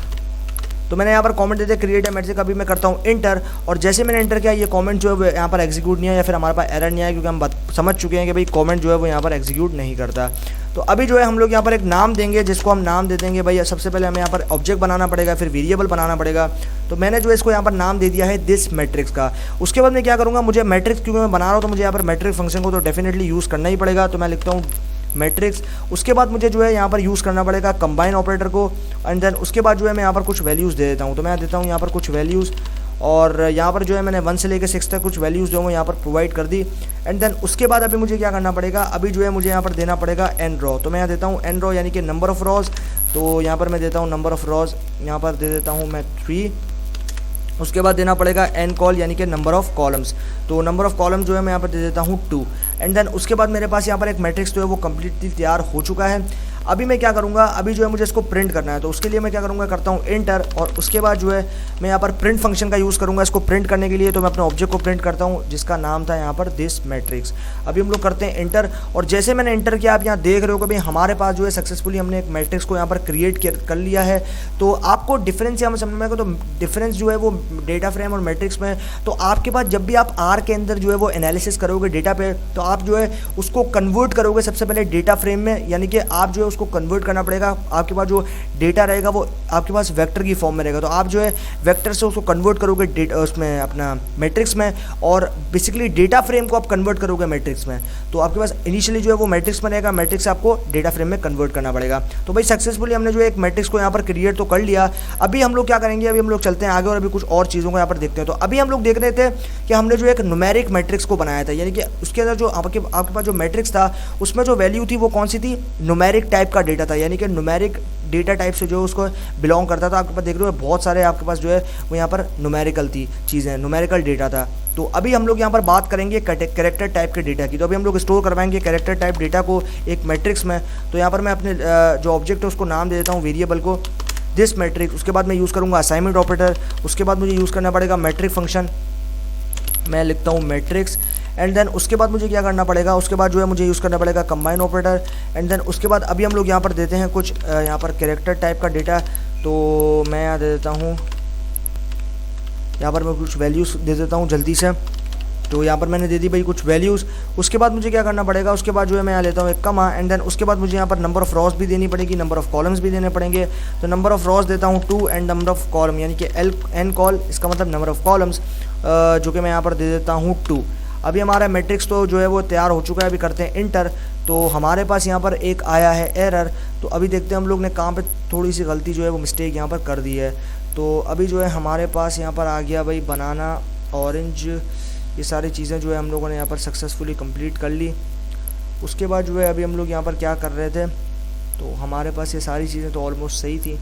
[SPEAKER 1] तो मैंने यहाँ पर कमेंट दे दिया क्रिएट अ मैट्रिक्स। अभी मैं करता हूँ इंटर, और जैसे मैंने इंटर किया ये कमेंट जो है यहाँ पर एग्जीक्यूट नहीं है, या फिर हमारे पास एरर नहीं आया, क्योंकि हम समझ चुके हैं कि भाई कमेंट जो है वो यहाँ पर एग्जीक्यूट नहीं करता। तो अभी जो है हम लोग यहाँ पर एक नाम देंगे, जिसको हम नाम दे देंगे भाई, सबसे पहले हमें यहाँ पर ऑब्जेक्ट बनाना पड़ेगा, फिर वेरिएबल बनाना पड़ेगा। तो मैंने जो है इसको यहाँ पर नाम दे दिया है दिस मैट्रिक्स का। उसके बाद मैं क्या करूँगा, मुझे मैट्रिक्स क्योंकि मैं बना रहा हूँ तो मुझे यहाँ पर मैट्रिक्स फंक्शन को तो डेफिनेटली यूज़ करना ही पड़ेगा। तो मैं लिखता हूँ मैट्रिक्स। उसके बाद मुझे जो है यहाँ पर यूज़ करना पड़ेगा कंबाइन ऑपरेटर को, एंड देन उसके बाद जो है मैं यहाँ पर कुछ वैल्यूज़ दे देता हूँ। तो मैं देता हूँ यहाँ पर कुछ वैल्यूज़, और यहाँ पर जो है मैंने 1 से लेकर 6 तक कुछ वैल्यूज़ जो है यहाँ पर प्रोवाइड कर दी। एंड देन उसके बाद अभी मुझे क्या करना पड़ेगा, अभी जो है मुझे यहाँ पर देना पड़ेगा एन रॉ। तो मैं यहाँ देता हूँ एन रॉ यानी कि नंबर ऑफ़ रॉज। तो यहाँ पर मैं देता हूँ नंबर ऑफ़ रॉज, यहाँ पर दे देता हूँ मैं 3। उसके बाद देना पड़ेगा एन कॉल यानी कि नंबर ऑफ़ कॉलम्स। तो नंबर ऑफ़ कॉलम जो है मैं यहाँ पर दे देता हूँ 2। एंड देन उसके बाद मेरे पास यहाँ पर एक मैट्रिक्स जो है वो कम्प्लीटली तैयार हो चुका है। अभी मैं क्या करूँगा, अभी जो है मुझे इसको प्रिंट करना है। तो उसके लिए मैं क्या करूँगा, करता हूँ इंटर, और उसके बाद जो है मैं यहाँ पर प्रिंट फंक्शन का यूज़ करूँगा इसको प्रिंट करने के लिए। तो मैं अपने ऑब्जेक्ट को प्रिंट करता हूँ जिसका नाम था यहाँ पर दिस मैट्रिक्स। अभी हम लोग करते हैं इंटर, और जैसे मैंने इंटर किया आप यहाँ देख रहे हो कि भाई हमारे पास जो है सक्सेसफुली हमने एक मैट्रिक्स को यहाँ पर क्रिएट कर लिया है। तो आपको डिफरेंस यहाँ समझ में, तो डिफरेंस जो है वो डेटा फ्रेम और मैट्रिक्स में, तो आपके पास जब भी आप आर के अंदर जो है वो एनालिसिस करोगे डेटा पे, तो आप जो है उसको कन्वर्ट करोगे सबसे पहले डेटा फ्रेम में, यानी कि आप जो है उसको कन्वर्ट करना पड़ेगा। आपके पास जो डेटा रहेगा वो आपके पास वेक्टर की फॉर्म में रहेगा। तो आप जो है वेक्टर से उसको कन्वर्ट करोगे उसमें अपना मैट्रिक्स में, और बेसिकली डेटा फ्रेम को आप कन्वर्ट करोगे मैट्रिक्स में। तो आपके पास इनिशियली जो है वो मैट्रिक्स में रहेगा, मैट्रिक्स से आपको डेटा फ्रेम में कन्वर्ट करना पड़ेगा। तो भाई सक्सेसफुली हमने जो है एक मैट्रिक्स को यहाँ पर क्रिएट तो कर लिया। अभी हम लोग क्या करेंगे, अभी हम लोग चलते हैं आगे और अभी कुछ और चीज़ों को यहाँ पर देखते हैं। तो अभी हम लोग देख रहे थे कि हमने जो एक न्यूमेरिक मैट्रिक्स को बनाया था, यानी कि उसके अंदर जो आपके पास जो मैट्रिक्स था उसमें जो वैल्यू थी वो कौन सी थी, न्यूमेरिक टाइप का डेटा था, यानी कि न्यूमेरिक डेटा टाइप से जो उसको बिलोंग करता था। आपके पास देख रहे हो बहुत सारे आपके पास जो है वो यहाँ पर न्यूमेरिकल थी चीज़ें, न्यूमेरिकल डेटा था। तो अभी हम लोग यहाँ पर बात करेंगे कैरेक्टर टाइप के डेटा की। तो अभी हम लोग स्टोर करवाएंगे कैरेक्टर टाइप डेटा को एक मैट्रिक्स में। तो यहाँ पर मैं अपने जो ऑब्जेक्ट है उसको नाम दे देता हूँ वेरिएबल को दिस मैट्रिक्स। उसके बाद मैं यूज़ करूँगा असाइनमेंट ऑपरेटर। उसके बाद मुझे यूज़ करना पड़ेगा मैट्रिक फंक्शन, मैं लिखता हूँ मैट्रिक्स। एंड देन उसके बाद मुझे क्या करना पड़ेगा, उसके बाद जो है मुझे यूज़ करना पड़ेगा कंबाइन ऑपरेटर। एंड देन उसके बाद अभी हम लोग यहाँ पर देते हैं कुछ यहाँ पर कैरेक्टर टाइप का डेटा। तो मैं यहाँ दे देता हूँ, यहाँ पर मैं कुछ वैल्यूज़ दे देता हूँ जल्दी से। तो यहाँ पर मैंने दे दी भाई कुछ वैल्यूज़। उसके बाद मुझे क्या करना पड़ेगा, उसके बाद जो है मैं यहाँ लेता हूँ एक कमा। एंड देन उसके बाद मुझे यहाँ पर नंबर ऑफ़ रॉज भी देनी पड़ेगी, नंबर ऑफ़ कॉलम्स भी देने पड़ेंगे। तो नंबर ऑफ़ रॉज देता हूँ 2 एंड नंबर ऑफ़ कॉलम यानी कि n कॉल, इसका मतलब नंबर ऑफ़ कॉलम्स जो कि मैं यहाँ पर दे देता हूँ 2। अभी हमारा मैट्रिक्स तो जो है वो तैयार हो चुका है। अभी करते हैं इंटर। तो हमारे पास यहाँ पर एक आया है एरर। तो अभी देखते हैं हम लोग ने कहाँ पे थोड़ी सी गलती जो है वो मिस्टेक यहाँ पर कर दी है। तो अभी जो है हमारे पास यहाँ पर आ गया भाई बनाना, ऑरेंज, ये सारी चीज़ें जो है हम लोगों ने यहाँ पर सक्सेसफुली कंप्लीट कर ली। उसके बाद जो है अभी हम लोग यहाँ पर क्या कर रहे थे, तो हमारे पास ये सारी चीज़ें तो ऑलमोस्ट सही थी।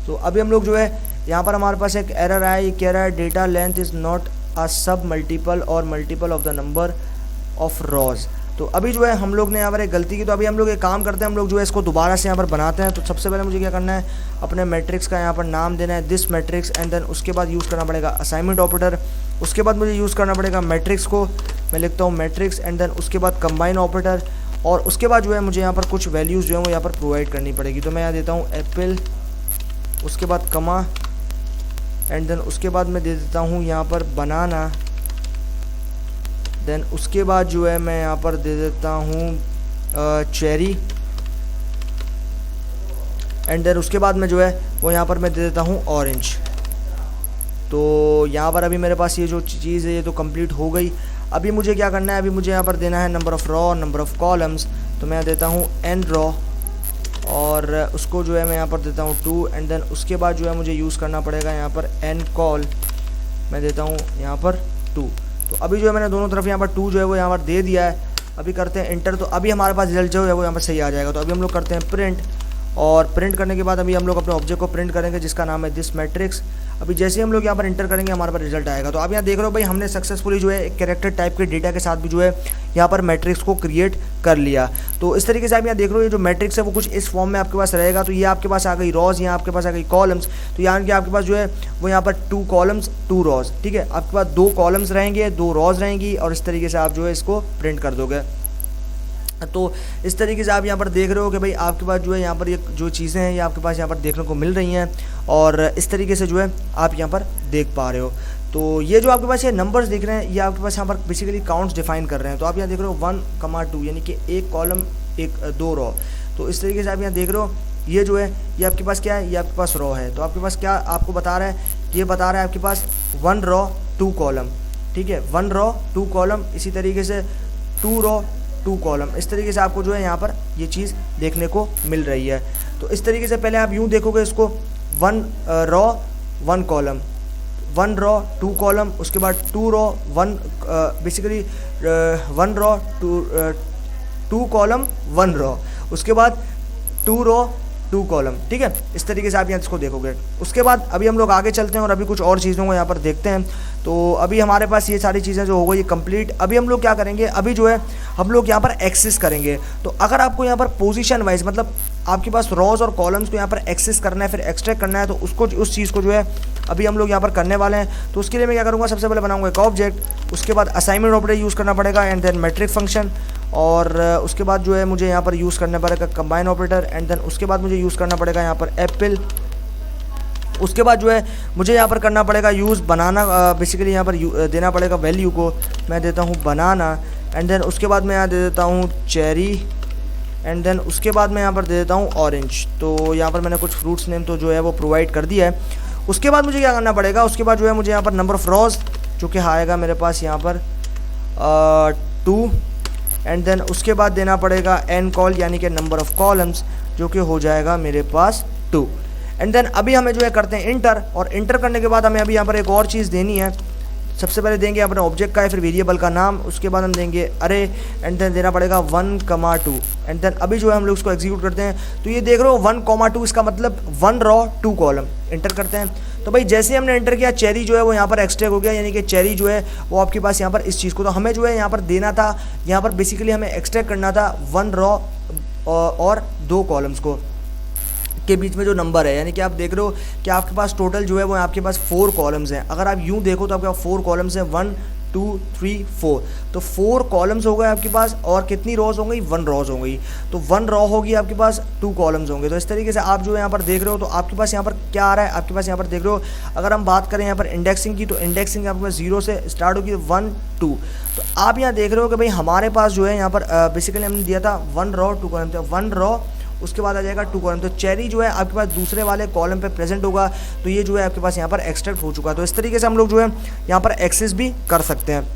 [SPEAKER 1] तो अभी हम लोग जो है यहाँ पर हमारे पास एक एरर आया, ये कह रहा है data length is not a सब मल्टीपल और multiple of the number of rows. तो अभी जो है हम लोग ने यहाँ पर एक गलती की। तो अभी हम लोग एक काम करते हैं, हम लोग जो है इसको दोबारा से यहाँ पर बनाते हैं। तो सबसे पहले मुझे क्या करना है, अपने मैट्रिक्स का यहाँ पर नाम देना है दिस मैट्रिक्स। एंड देन उसके बाद यूज़ करना पड़ेगा असाइनमेंट ऑपरेटर। उसके बाद मुझे यूज़ करना पड़ेगा मैट्रिक्स को, मैं लिखता हूँ मैट्रिक्स। एंड देन उसके बाद कंबाइन ऑपरेटर। और उसके बाद जो है मुझे यहाँ पर कुछ वैल्यूज़ जो है वो यहाँ पर प्रोवाइड करनी पड़ेगी। तो मैं यहाँ देता हूँ एप्पल, उसके बाद कमा। एंड देन उसके बाद मैं दे देता हूँ यहाँ पर बनाना। देन उसके बाद जो है मैं यहाँ पर दे देता हूँ चेरी। एंड देन उसके बाद में जो है वो यहाँ पर मैं दे देता हूँ ऑरेंज। तो यहाँ पर अभी मेरे पास ये जो चीज़ है ये तो कंप्लीट हो गई। अभी मुझे क्या करना है, अभी मुझे यहाँ पर देना है number of raw, number of columns. तो मैं देता हूँ n रॉ और उसको जो है मैं यहाँ पर देता हूँ 2। एंड देन उसके बाद जो है मुझे यूज़ करना पड़ेगा यहाँ पर n कॉल, मैं देता हूँ यहाँ पर 2। तो अभी जो है मैंने दोनों तरफ यहाँ पर 2 जो है वो यहाँ पर दे दिया है। अभी करते हैं इंटर। तो अभी हमारे पास रिजल्ट जो है वो यहाँ पर सही आ जाएगा। तो अभी हम लोग करते हैं प्रिंट, और प्रिंट करने के बाद अभी हम लोग अपने ऑब्जेक्ट को प्रिंट करेंगे जिसका नाम है दिस मैट्रिक्स। अभी जैसे ही हम लोग यहाँ पर इंटर करेंगे हमारे पास रिजल्ट आएगा। तो आप यहाँ देख रहे हो भाई हमने सक्सेसफुली जो है एक कैरेक्टर टाइप के डेटा के साथ भी जो है यहाँ पर मैट्रिक्स को क्रिएट कर लिया। तो इस तरीके से आप यहाँ देख रहे हो ये जो मैट्रिक्स है वो कुछ इस फॉर्म में आपके पास रहेगा। तो ये आपके पास आ गई रॉज, यहाँ आपके पास आ गई कॉलम्स। तो यहाँ कि आपके पास जो है वो यहाँ पर 2 कॉलम्स 2 रॉज, ठीक है। आपके पास 2 कॉलम्स रहेंगे, 2 रॉज रहेंगी, और इस तरीके से आप जो है इसको प्रिंट कर दोगे। तो इस तरीके से आप यहाँ पर देख रहे हो कि भाई आपके पास जो है यहाँ पर ये जो चीज़ें हैं ये आपके पास यहाँ पर देखने को मिल रही हैं, और इस तरीके से जो है आप यहाँ पर देख पा रहे हो। तो ये जो आपके पास ये नंबर्स दिख रहे हैं ये आपके पास यहाँ पर बेसिकली काउंट्स डिफाइन कर रहे हैं। तो आप यहाँ देख रहे हो 1, 2 यानी कि 1 कॉलम 2 रॉ। तो इस तरीके से आप यहाँ देख रहे हो ये जो है ये आपके पास क्या है, ये आपके पास रॉ है। तो आपके पास क्या आपको बता रहा है, ये बता रहा है आपके पास 1 रॉ 2 कॉलम, ठीक है, 1 रॉ 2 कॉलम। इसी तरीके से 2 रॉ 2 कॉलम, इस तरीके से आपको जो है यहाँ पर ये चीज़ देखने को मिल रही है। तो इस तरीके से पहले आप यूँ देखोगे इसको 1 रॉ 1 कॉलम, 1 रॉ 2 कॉलम, उसके बाद 2 raw 1 basically 1 raw 2 column 1 raw, उसके बाद 2 रॉ 2 कॉलम, ठीक है। इस तरीके से आप यहाँ इसको देखोगे। उसके बाद अभी हम लोग आगे चलते हैं और अभी कुछ और चीज़ों को यहाँ पर देखते हैं। तो अभी हमारे पास ये सारी चीज़ें जो हो गई कंप्लीट। अभी हम लोग क्या करेंगे, अभी जो है हम लोग यहाँ पर एक्सेस करेंगे। तो अगर आपको यहाँ पर पोजीशन वाइज मतलब आपके पास रॉज और कॉलम्स को यहाँ पर एक्सेस करना है, फिर एक्सट्रैक्ट करना है, तो उसको उस चीज़ को जो है अभी हम लोग यहाँ पर करने वाले हैं। तो उसके लिए मैं क्या करूँगा, सबसे पहले बनाऊँगा एक ऑब्जेक्ट, उसके बाद असाइनमेंट ऑपरेटर यूज़ करना पड़ेगा, एंड देन मैट्रिक फंक्शन, और उसके बाद जो है मुझे यहाँ पर यूज़ करना पड़ेगा कंबाइन ऑपरेटर, एंड देन उसके बाद मुझे यूज़ करना पड़ेगा यहाँ पर एप्पल। उसके बाद जो है मुझे यहाँ पर करना पड़ेगा यूज़ बनाना, बेसिकली यहाँ पर देना पड़ेगा वैल्यू को, मैं देता हूँ बनाना, एंड देन उसके बाद मैं यहाँ दे देता हूँ चेरी, एंड देन उसके बाद मैं यहाँ पर दे देता हूँ ऑरेंज। तो यहाँ पर मैंने कुछ फ्रूट्स नेम तो जो है वो प्रोवाइड कर दिया है। उसके बाद मुझे क्या करना पड़ेगा, उसके बाद जो है मुझे यहाँ पर नंबर ऑफ़ रॉज जो कि आएगा मेरे पास यहाँ पर 2, एंड देन उसके बाद देना पड़ेगा n कॉल यानी कि नंबर ऑफ़ कॉलम्स जो कि हो जाएगा मेरे पास 2। एंड देन अभी हमें जो है करते हैं इंटर, और इंटर करने के बाद हमें अभी यहाँ पर एक और चीज़ देनी है। सबसे पहले देंगे अपने ऑब्जेक्ट का है, फिर वेरिएबल का नाम, उसके बाद हम देंगे अरे, एंड देन देना पड़ेगा 1,2 एंड देन अभी जो है हम लोग इसको एग्जीक्यूट करते हैं। तो ये देख रहे हो 1,2 इसका मतलब 1 रॉ 2 कॉलम। इंटर करते हैं तो भाई जैसे ही हमने एंटर किया चेरी जो है वो यहाँ पर एक्सट्रैक्ट हो गया, यानी कि चेरी जो है वो आपके पास यहाँ पर इस चीज़ को, तो हमें जो है यहाँ पर देना था, यहाँ पर बेसिकली हमें एक्सट्रैक्ट करना था 1 रॉ और 2 कॉलम्स को के बीच में जो नंबर है, यानी कि आप देख रहे हो कि आपके पास टोटल जो है वो आपके पास 4 कॉलम्स हैं। अगर आप यूँ देखो तो आपके पास 4 कॉलम्स हैं, 1 2 3 4, तो 4 कॉलम्स हो गए आपके पास, और कितनी रोज हो गई, 1 रोज हो गई। तो 1 रॉ होगी आपके पास, 2 कॉलम्स होंगे। तो इस तरीके से आप जो है यहाँ पर देख रहे हो, तो आपके पास यहाँ पर क्या आ रहा है, आपके पास यहाँ पर देख रहे हो, अगर हम बात करें यहाँ पर इंडेक्सिंग की, तो इंडेक्सिंग आपके पास 0 से स्टार्ट होगी 1 2। तो आप यहाँ देख रहे हो कि भाई हमारे पास जो है यहाँ पर बेसिकली हमने दिया था 1 रॉ 2 कॉलम, तो 1 रॉ उसके बाद आ जाएगा 2 कॉलम। तो चेरी जो है आपके पास दूसरे वाले कॉलम पे प्रेजेंट होगा, तो ये जो है आपके पास यहाँ पर एक्सट्रैक्ट हो चुका है। तो इस तरीके से हम लोग जो है यहाँ पर एक्सेस भी कर सकते हैं।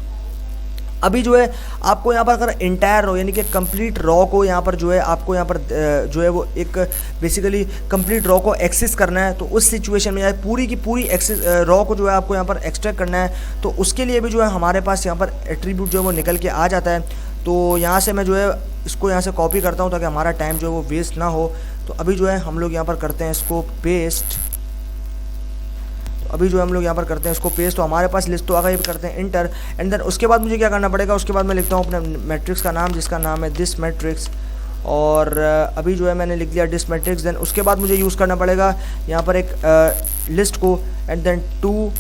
[SPEAKER 1] अभी जो है आपको यहाँ पर अगर इंटायर रो यानी कि कंप्लीट रॉ को यहाँ पर जो है आपको यहाँ पर जो है वो एक बेसिकली कंप्लीट रॉ को एक्सेस करना है, तो उस सिचुएशन में पूरी की पूरी एक्सेस रॉ को जो है आपको यहाँ पर एक्सट्रैक्ट करना है। तो उसके लिए भी जो है हमारे पास यहाँ पर एट्रीब्यूट जो है वो निकल के आ जाता है। तो यहाँ से मैं जो है इसको यहाँ से कॉपी करता हूँ ताकि हमारा टाइम जो है वो वेस्ट ना हो। तो अभी जो है हम लोग यहाँ पर करते हैं इसको पेस्ट, अभी जो हम लोग यहाँ पर करते हैं इसको पेस्ट, तो हमारे पास लिस्ट तो आ गई। करते हैं इंटर एंड देन उसके बाद मुझे क्या करना पड़ेगा, उसके बाद मैं लिखता हूँ अपने मैट्रिक्स का नाम जिसका नाम है दिस मैट्रिक्स, और अभी जो है मैंने लिख दिया दिस मैट्रिक्स। देन उसके बाद मुझे यूज़ करना पड़ेगा यहाँ पर एक लिस्ट को एंड देन 2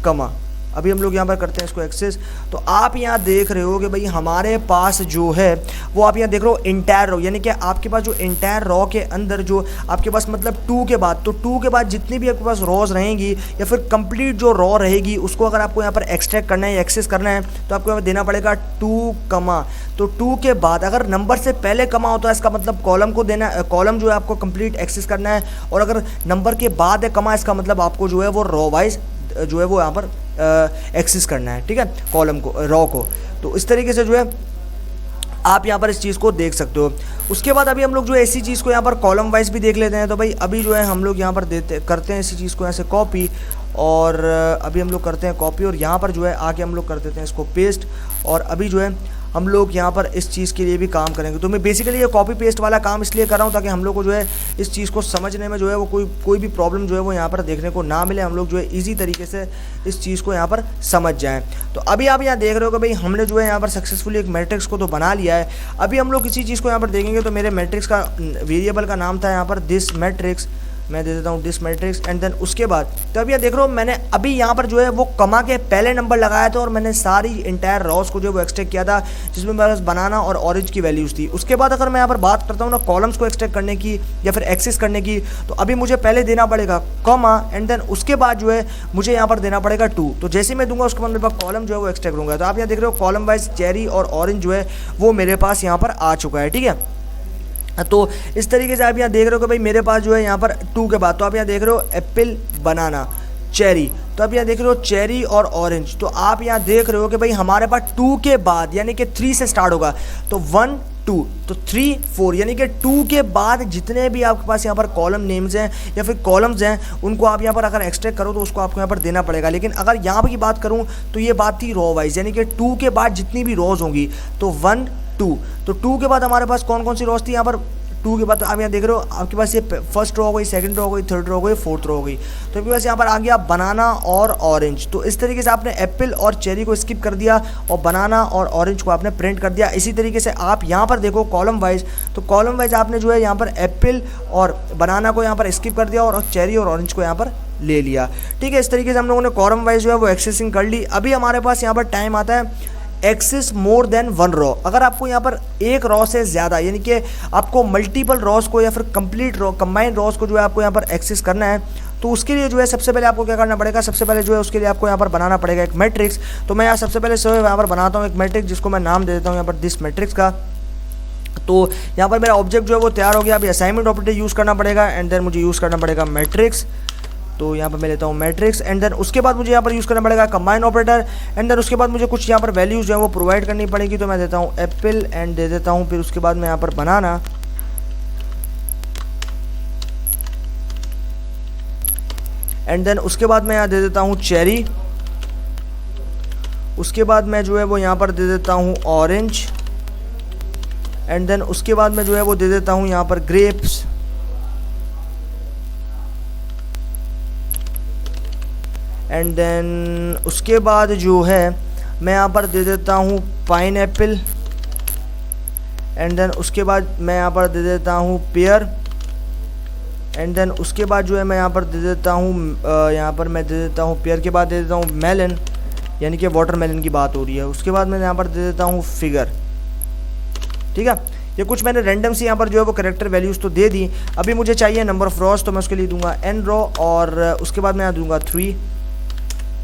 [SPEAKER 1] कमा। अभी हम लोग यहाँ पर करते हैं इसको एक्सेस। तो आप यहाँ देख रहे हो कि भाई हमारे पास जो है वो आप यहाँ देख रहे हो इंटायर रॉ, यानी कि आपके पास जो इंटायर रॉ के अंदर जो आपके पास मतलब 2 के बाद, तो 2 के बाद जितनी भी आपके पास रॉज रहेंगी या फिर कंप्लीट जो रॉ रहेगी उसको अगर आपको यहाँ पर एक्सट्रैक्ट करना है या एक्सेस करना है तो आपको यहाँ देना पड़ेगा 2 कमा। तो 2 के बाद अगर नंबर से पहले कमा होता है इसका मतलब कॉलम को देना, कॉलम जो है आपको कंप्लीट एक्सेस करना है, और अगर नंबर के बाद है कमा इसका मतलब आपको जो है वो रॉ वाइज जो है वो यहाँ पर एक्सेस करना है, ठीक है, कॉलम को, रॉ को। तो इस तरीके से जो है आप यहाँ पर इस चीज़ को देख सकते हो। उसके बाद अभी हम लोग जो है इसी चीज़ को यहाँ पर कॉलम वाइज भी देख लेते हैं। तो भाई अभी जो है हम लोग यहाँ पर करते हैं इसी चीज़ को यहाँ से कॉपी, और अभी हम लोग करते हैं कॉपी, और यहाँ पर जो है आके हम लोग कर देते हैं इसको पेस्ट, और अभी जो है हम लोग यहाँ पर इस चीज़ के लिए भी काम करेंगे। तो मैं बेसिकली ये कॉपी पेस्ट वाला काम इसलिए कर रहा हूँ ताकि हम लोग को जो है इस चीज़ को समझने में जो है वो कोई भी प्रॉब्लम जो है वो यहाँ पर देखने को ना मिले, हम लोग जो है इजी तरीके से इस चीज़ को यहाँ पर समझ जाएं। तो अभी आप यहाँ देख रहे हो कि भाई हमने जो है यहाँ पर सक्सेसफुली एक मैट्रिक्स को तो बना लिया है। अभी हम लोग इसी चीज़ को यहाँ पर देखेंगे। तो मेरे मैट्रिक्स का वेरिएबल का नाम था यहाँ पर दिस मैट्रिक्स, मैं दे देता हूँ दिस मैट्रिक्स एंड देन उसके बाद तो अभी ये देख रहे हो मैंने अभी यहाँ पर जो है वो कमा के पहले नंबर लगाया था, और मैंने सारी इंटायर रॉस को जो है वो एक्सट्रैक्ट किया था जिसमें मेरे पास बनाना और ऑरेंज की वैल्यूज़ थी। उसके बाद अगर मैं यहाँ पर बात करता हूँ ना कॉलम्स को एक्सट्रैक्ट करने की या फिर एक्सेस करने की, तो अभी मुझे पहले देना पड़ेगा कॉमा एंड देन उसके बाद जो है मुझे यहाँ पर देना पड़ेगा 2। तो जैसे मैं दूंगा उसके बाद मेरे पास कॉलम जो है वो एक्सट्रैक्ट होगा। तो आप यहाँ देख रहे हो कॉलम वाइज चेरी और ऑरेंज जो है वो मेरे पास यहाँ पर आ चुका है, ठीक है। तो इस तरीके से आप यहाँ देख रहे हो कि भाई मेरे पास जो है यहाँ पर 2 के बाद, तो आप यहाँ देख रहे हो एप्पल, बनाना, चेरी, तो आप यहाँ देख रहे हो चेरी और ऑरेंज। तो आप यहाँ देख रहे हो कि भाई हमारे पास 2 के बाद यानी कि 3 से स्टार्ट होगा, तो 1 2 तो 3 4 यानी कि 2 के बाद जितने भी आपके पास यहाँ पर कॉलम नेम्स हैं या फिर कॉलम्स हैं उनको आप यहाँ पर अगर एक्सट्रैक्ट करो तो उसको आपको यहाँ पर देना पड़ेगा। लेकिन अगर यहाँ पर की बात करूँ तो ये बात थी रॉ वाइज, यानी कि 2 के बाद जितनी भी रॉज होंगी तो 1 2, तो 2 के बाद हमारे पास कौन कौन सी रॉज थी यहाँ पर 2 के बाद, तो आप यहाँ देख रहे हो आपके पास ये फर्स्ट रो हो गई, सेकंड रो हो गई, थर्ड रो हो गई, फोर्थ रो हो गई। तो आपके पास यहाँ पर आ गया बनाना और ऑरेंज। तो इस तरीके से आपने एप्पल और चेरी को स्किप कर दिया और बनाना और ऑरेंज को आपने प्रिंट कर दिया। इसी तरीके से आप यहाँ पर देखो कॉलम वाइज, तो कॉलम वाइज आपने जो है यहाँ पर एप्पल और बनाना को यहाँ पर स्किप कर दिया और चेरी और ऑरेंज को यहाँ पर ले लिया, ठीक है। इस तरीके से हम लोगों ने कॉलम वाइज जो है वो एक्सेसिंग कर ली। अभी हमारे पास यहाँ पर टाइम आता है एक्सेस मोर देन 1 रॉ। अगर आपको यहाँ पर एक रॉ से ज़्यादा यानी कि आपको मल्टीपल रॉस को या फिर कंप्लीट रॉ कंबाइंड रॉस को जो है आपको यहाँ पर एक्सेस करना है, तो उसके लिए जो है सबसे पहले आपको क्या करना पड़ेगा, सबसे पहले जो है उसके लिए आपको यहाँ पर बनाना पड़ेगा एक मैट्रिक्स। तो मैं यहाँ सबसे पहले यहाँ पर बनाता हूँ एक मैट्रिक्स जिसको मैं नाम दे देता हूँ यहाँ पर दिस मैट्रिक्स का। तो यहाँ पर मेरा ऑब्जेक्ट जो है वो तैयार हो गया। अभी असाइनमेंट ऑपरेटर यूज़ करना पड़ेगा एंड देन मुझे यूज़ करना पड़ेगा मैट्रिक्स। तो यहाँ पर मैं लेता हूँ मैट्रिक्स एंड देन उसके बाद मुझे यहाँ पर यूज़ करना पड़ेगा कंबाइन ऑपरेटर एंड देन उसके बाद मुझे कुछ यहाँ पर वैल्यूज़ जो है वो प्रोवाइड करनी पड़ेगी। तो मैं देता हूँ एप्पल एंड दे देता हूँ, फिर उसके बाद मैं यहाँ पर बनाना एंड देन उसके बाद मैं यहाँ दे देता हूँ चेरी उसके बाद मैं जो है वो यहाँ पर दे देता हूँ ऑरेंज, एंड देन उसके बाद मैं जो है वो दे देता हूँ यहाँ पर ग्रेप्स, एंड देन उसके बाद जो है मैं यहाँ पर दे देता हूँ पाइनएप्पल, एंड देन उसके बाद मैं यहाँ पर दे देता हूँ पेयर, एंड देन उसके बाद जो है मैं यहाँ पर दे देता हूँ यहाँ पर मैं दे देता हूँ पेयर के बाद दे देता हूँ मेलन, यानी कि वाटरमेलन की बात हो रही है। उसके बाद मैं यहाँ पर दे देता हूँ फिगर। ठीक है, ये कुछ मैंने रैंडम से यहाँ पर जो है वो करेक्टर वैल्यूज़ तो दे दी। अभी मुझे चाहिए नंबर ऑफ रॉस, तो मैं उसके लिए दूंगा n रॉ, और उसके बाद मैं यहाँ दूंगा 3।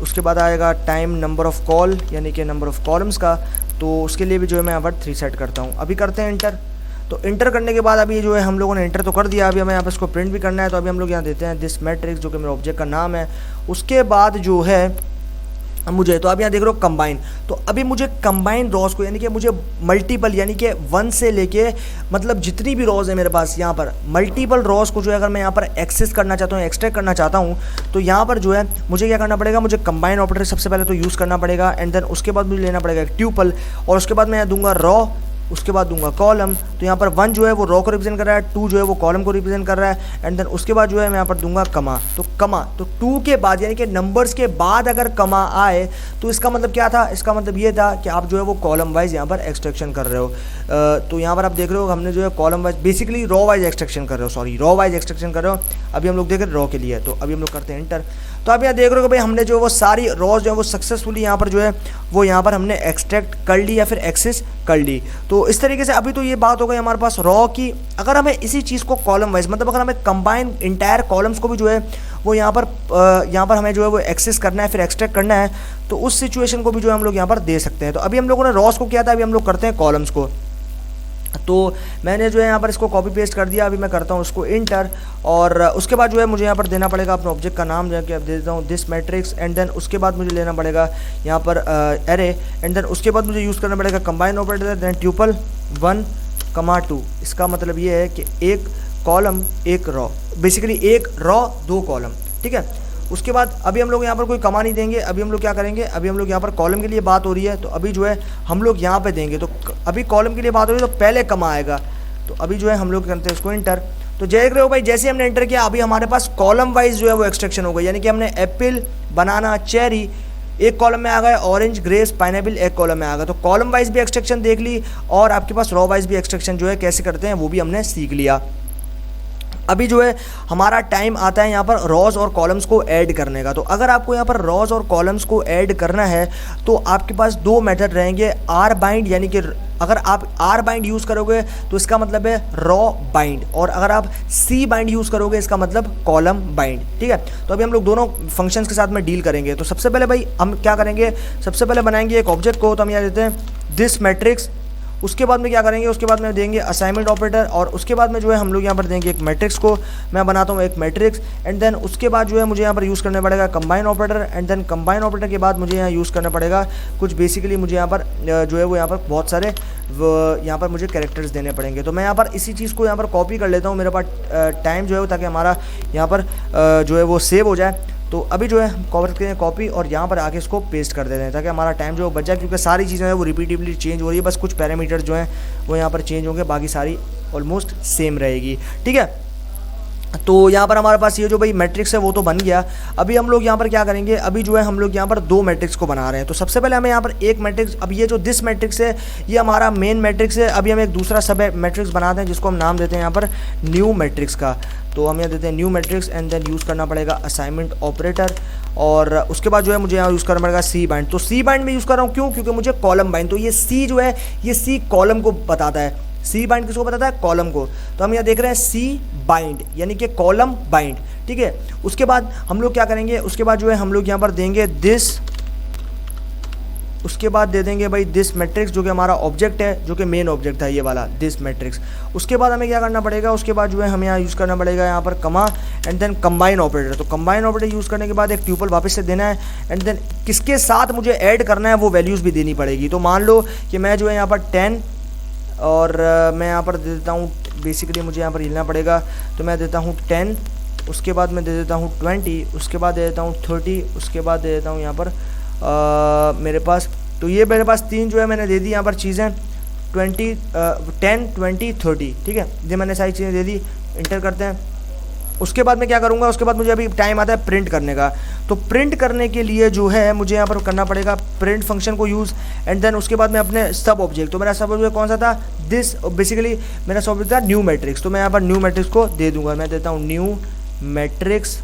[SPEAKER 1] उसके बाद आएगा टाइम नंबर ऑफ़ कॉल, यानी कि नंबर ऑफ़ कॉलम्स का, तो उसके लिए भी जो है मैं यहाँ पर 3 सेट करता हूँ। अभी करते हैं इंटर। तो इंटर करने के बाद अभी जो है हम लोगों ने इंटर तो कर दिया, अभी हमें यहाँ पर इसको प्रिंट भी करना है। तो अभी हम लोग यहाँ देते हैं दिस मैट्रिक्स, जो कि मेरा ऑब्जेक्ट का नाम है। उसके बाद जो है मुझे, तो आप यहाँ देख रहे हो कंबाइन, तो अभी मुझे कंबाइन रॉस को, यानी कि मुझे मल्टीपल, यानी कि 1 से लेके मतलब जितनी भी रॉज है मेरे पास यहाँ पर मल्टीपल रॉस को जो है अगर मैं यहाँ पर एक्सेस करना चाहता हूँ, एक्सट्रैक्ट करना चाहता हूँ, तो यहाँ पर जो है मुझे क्या करना पड़ेगा, मुझे कंबाइन ऑपरेटर सबसे पहले तो यूज़ करना पड़ेगा, एंड देन उसके बाद मुझे लेना पड़ेगा एक ट्यूपल, और उसके बाद मैं यहाँ दूंगा रॉ, उसके बाद दूंगा कॉलम। तो यहाँ पर 1 जो है वो रॉ को रिप्रेजेंट कर रहा है, 2 जो है वो कॉलम को रिप्रेजेंट कर रहा है, एंड देन उसके बाद जो है मैं यहाँ पर दूंगा कमा। तो 2 के बाद, यानी कि नंबर्स के बाद अगर कमा आए तो इसका मतलब क्या था, इसका मतलब ये था कि आप जो है वो कॉलम वाइज यहाँ पर एक्सट्रैक्शन कर रहे हो। तो यहाँ पर आप देख रहे हो हमने जो है column wise, basically raw wise extraction कर रहे हो, सॉरी रॉ वाइज एक्सट्रैक्शन कर रहे हो। अभी हम लोग देख रहे हैं रॉ के लिए, तो अभी हम लोग करते हैं इंटर। तो आप यहाँ देख रहे हो कि भाई हमने जो वो सारी रॉज जो है वो सक्सेसफुली यहाँ पर जो है वो यहाँ पर हमने एक्सट्रैक्ट कर ली या फिर एक्सेस कर ली। तो इस तरीके से अभी तो ये बात हो गई हमारे पास रॉ की। अगर हमें इसी चीज़ को कॉलम वाइज, मतलब अगर हमें कंबाइन इंटायर कॉलम्स को भी जो है वो यहाँ पर हमें जो है वो एक्सेस करना है, फिर एक्सट्रैक्ट करना है, तो उस सिचुएशन को भी जो है हम लोग यहाँ पर दे सकते हैं। तो अभी हम लोगों ने रॉस को किया था, अभी हम लोग करते हैं कॉलम्स को। तो मैंने जो है यहाँ पर इसको कॉपी पेस्ट कर दिया। अभी मैं करता हूँ उसको इंटर, और उसके बाद जो है मुझे यहाँ पर देना पड़ेगा अपने ऑब्जेक्ट का नाम, जो है कि अब दे देता हूँ दिस मैट्रिक्स, एंड देन उसके बाद मुझे लेना पड़ेगा यहाँ पर एरे, एंड देन उसके बाद मुझे यूज़ करना पड़ेगा कंबाइन ऑपरेटर, देन ट्यूपल 1, 2। इसका मतलब ये है कि एक कॉलम एक रॉ, बेसिकली एक रॉ 2 कॉलम। ठीक है, उसके बाद अभी हम लोग यहाँ पर कोई कमा नहीं देंगे। अभी हम लोग क्या करेंगे, अभी हम लोग यहाँ पर कॉलम के लिए बात हो रही है, तो अभी जो है हम लोग यहाँ पे देंगे। तो अभी कॉलम के लिए बात हो रही है तो पहले कमा आएगा। तो अभी जो है हम लोग करते हैं इसको इंटर। तो देख रहे हो भाई, जैसे हमने इंटर किया अभी हमारे पास कॉलम वाइज जो है वो एक्सट्रैक्शन हो गई, यानी कि हमने एप्पल, बनाना, चेरी एक कॉलम में आ गए, ऑरेंज, ग्रेप्स, पाइनएप्पल एक कॉलम में आ गया। तो कॉलम वाइज भी एक्सट्रैक्शन देख ली, और आपके पास रॉ वाइज भी एक्सट्रैक्शन जो है कैसे करते हैं वो भी हमने सीख लिया। अभी जो है हमारा टाइम आता है यहाँ पर रॉज और कॉलम्स को ऐड करने का। तो अगर आपको यहाँ पर रॉज और कॉलम्स को ऐड करना है तो आपके पास 2 मेथड रहेंगे, आर बाइंड, यानी कि अगर आप आर बाइंड यूज़ करोगे तो इसका मतलब है रॉ बाइंड, और अगर आप सी बाइंड यूज़ करोगे इसका मतलब कॉलम बाइंड। ठीक है, तो अभी हम लोग दोनों फंक्शंस के साथ में डील करेंगे। तो सबसे पहले भाई हम क्या करेंगे, सबसे पहले बनाएंगे एक ऑब्जेक्ट को। तो हम यहाँ देते हैं दिस मैट्रिक्स। उसके बाद में क्या करेंगे, उसके बाद में देंगे असाइनमेंट ऑपरेटर, और उसके बाद में जो है हम लोग यहाँ पर देंगे एक मैट्रिक्स को। मैं बनाता हूँ एक मैट्रिक्स, एंड देन उसके बाद जो है मुझे यहाँ पर यूज़ करना पड़ेगा combine operator, and then combine operator के बाद मुझे यहाँ यूज़ करना पड़ेगा कुछ, बेसिकली मुझे यहाँ पर जो है वो यहाँ पर बहुत सारे यहाँ पर मुझे कैरेक्टर्स देने पड़ेंगे। तो मैं यहाँ पर इसी चीज़ को यहाँ पर कॉपी कर लेता हूँ, मेरे पास टाइम जो है ताकि हमारा यहाँ पर जो है वो सेव हो जाए। तो अभी जो है हम कवर करते हैं कॉपी, और यहाँ पर आके इसको पेस्ट कर देते हैं ताकि हमारा टाइम जो बच जाए, क्योंकि सारी चीज़ें हैं वो रिपीटिवली चेंज हो रही है, बस कुछ पैरामीटर जो हैं वो यहाँ पर चेंज होंगे, बाकी सारी ऑलमोस्ट सेम रहेगी। ठीक है, तो यहाँ पर हमारे पास ये जो भाई मैट्रिक्स है वो तो बन गया। अभी हम लोग यहाँ पर क्या करेंगे, अभी जो है हम लोग यहाँ पर 2 मैट्रिक्स को बना रहे हैं। तो सबसे पहले हमें यहाँ पर एक मैट्रिक्स, अब ये जो दिस मैट्रिक्स है ये हमारा मेन मैट्रिक्स है। अभी हम एक दूसरा सब मैट्रिक्स बनाते हैं जिसको हम नाम देते हैं यहाँ पर न्यू मैट्रिक्स का। तो हम यहाँ देते हैं new matrix, and then use करना पड़ेगा असाइनमेंट ऑपरेटर, और उसके बाद जो है मुझे यहाँ यूज़ करना पड़ेगा सी बाइंड। तो सी बाइंड में यूज़ कर रहा हूँ क्यों, क्योंकि मुझे कॉलम बाइंड, तो ये सी जो है ये सी कॉलम को बताता है, सी बाइंड किसको बताता है, कॉलम को। तो हम यहाँ देख रहे हैं सी बाइंड, यानी कि कॉलम बाइंड। ठीक है, उसके बाद हम लोग क्या करेंगे, उसके बाद जो है हम लोग यहाँ पर देंगे दिस, उसके बाद दे देंगे भाई दिस मैट्रिक्स, जो कि हमारा ऑब्जेक्ट है, जो कि मेन ऑब्जेक्ट था ये वाला दिस मैट्रिक्स। उसके बाद हमें क्या करना पड़ेगा, उसके बाद जो है हमें यहाँ यूज़ करना पड़ेगा यहाँ पर कमा, एंड देन कंबाइन ऑपरेटर। तो कंबाइन ऑपरेटर यूज़ करने के बाद एक ट्यूपल वापस से देना है, एंड देन किसके साथ मुझे ऐड करना है वो वैल्यूज़ भी देनी पड़ेगी। तो मान लो कि मैं जो है यहाँ पर 10, और मैं यहाँ पर दे देता हूँ, बेसिकली मुझे यहाँ पर हिलना पड़ेगा, तो मैं देता हूँ 10, उसके बाद मैं दे देता हूँ 20, उसके बाद दे देता हूँ 30, उसके बाद दे देता हूँ यहाँ पर मेरे पास तो ये मेरे पास 3 जो है मैंने दे दी यहाँ पर चीज़ें 10 20 30, ठीक है, ये मैंने सारी चीज़ें दे दी। इंटर करते हैं। उसके बाद मैं क्या करूँगा, उसके बाद मुझे अभी टाइम आता है प्रिंट करने का। तो प्रिंट करने के लिए जो है मुझे यहाँ पर करना पड़ेगा प्रिंट फंक्शन को यूज़, एंड देन उसके बाद मैं अपने सब ऑब्जेक्ट, तो मेरा सब ऑब्जेक्ट कौन सा था, दिस, बेसिकली मेरा सब ऑब्जेक्ट था न्यू मैट्रिक्स, तो मैं यहाँ पर न्यू मैट्रिक्स को दे दूँगा। मैं देता हूँ न्यू मैट्रिक्स,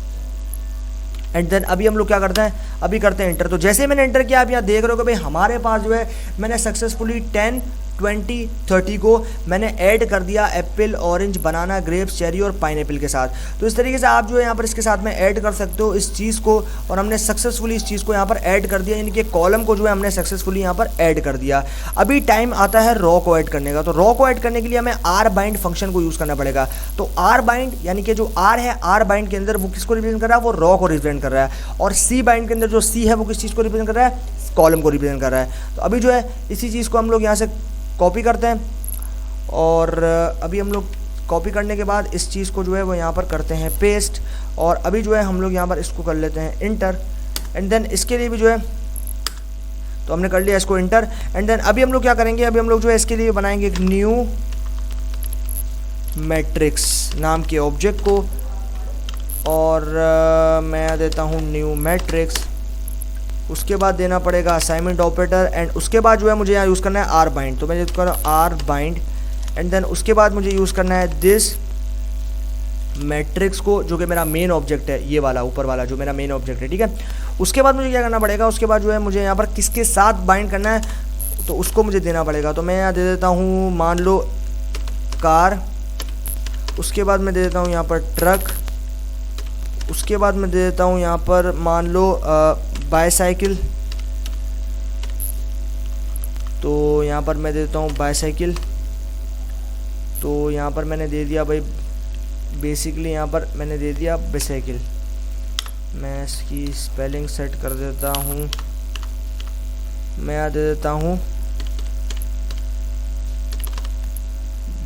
[SPEAKER 1] एंड देन अभी हम लोग क्या करते हैं, अभी करते हैं इंटर। तो जैसे ही मैंने इंटर किया, आप यहाँ देख रहे हो कि भाई हमारे पास जो है मैंने सक्सेसफुली 10 20 30 को मैंने ऐड कर दिया एप्पल, ऑरेंज, बनाना, ग्रेप्स, चेरी और पाइनएप्पल के साथ। तो इस तरीके से आप जो है यहाँ पर इसके साथ में ऐड कर सकते हो इस चीज़ को, और हमने सक्सेसफुली इस चीज़ को यहाँ पर ऐड कर दिया, यानी कि कॉलम को जो है हमने सक्सेसफुली यहाँ पर ऐड कर दिया। अभी टाइम आता है रॉ को ऐड करने का। तो रॉ को ऐड करने के लिए हमें आर बाइंड फंक्शन को यूज़ करना पड़ेगा। तो आर बाइंड यानी कि जो आर है, आर बाइंड के अंदर वो किसको रिप्रेजेंट कर रहा है, वो रॉ को रिप्रेजेंट कर रहा है, और सी बाइंड के अंदर जो सी है वो किस चीज़ को रिप्रेजेंट कर रहा है, कॉलम को रिप्रेजेंट कर रहा है। तो अभी जो है इसी चीज़ को हम लोग यहाँ से कॉपी करते हैं, और अभी हम लोग कॉपी करने के बाद इस चीज़ को जो है वो यहाँ पर करते हैं पेस्ट, और अभी जो है हम लोग यहाँ पर इसको कर लेते हैं इंटर, एंड देन इसके लिए भी जो है, तो हमने कर लिया इसको इंटर, एंड देन अभी हम लोग क्या करेंगे, अभी हम लोग जो है इसके लिए बनाएंगे एक न्यू मैट्रिक्स नाम के ऑब्जेक्ट को, और मैं देता हूँ न्यू मैट्रिक्स। उसके बाद देना पड़ेगा असाइनमेंट ऑपरेटर, एंड उसके बाद जो है मुझे यहाँ यूज़ करना है आर बाइंड। तो मैं यूज़ कर रहा हूँ आर बाइंड, एंड देन उसके बाद मुझे यूज़ करना है दिस मैट्रिक्स को, जो कि मेरा मेन ऑब्जेक्ट है, ये वाला ऊपर वाला जो मेरा मेन ऑब्जेक्ट है, ठीक है। उसके बाद मुझे क्या करना पड़ेगा, उसके बाद जो है मुझे यहाँ पर किसके साथ बाइंड करना है, तो उसको मुझे देना पड़ेगा। तो मैं यहाँ दे देता हूँ मान लो कार, उसके बाद मैं दे देता हूँ यहाँ पर ट्रक, उसके बाद मैं दे देता हूँ यहाँ पर मान लो बाईसाइकिल, तो यहाँ पर मैं देता हूँ बाईसाइकिल। तो यहाँ पर मैंने दे दिया भाई, बेसिकली यहाँ पर मैंने दे दिया बाईसाइकिल। मैं इसकी स्पेलिंग सेट कर देता हूँ, मैं यहाँ दे देता हूँ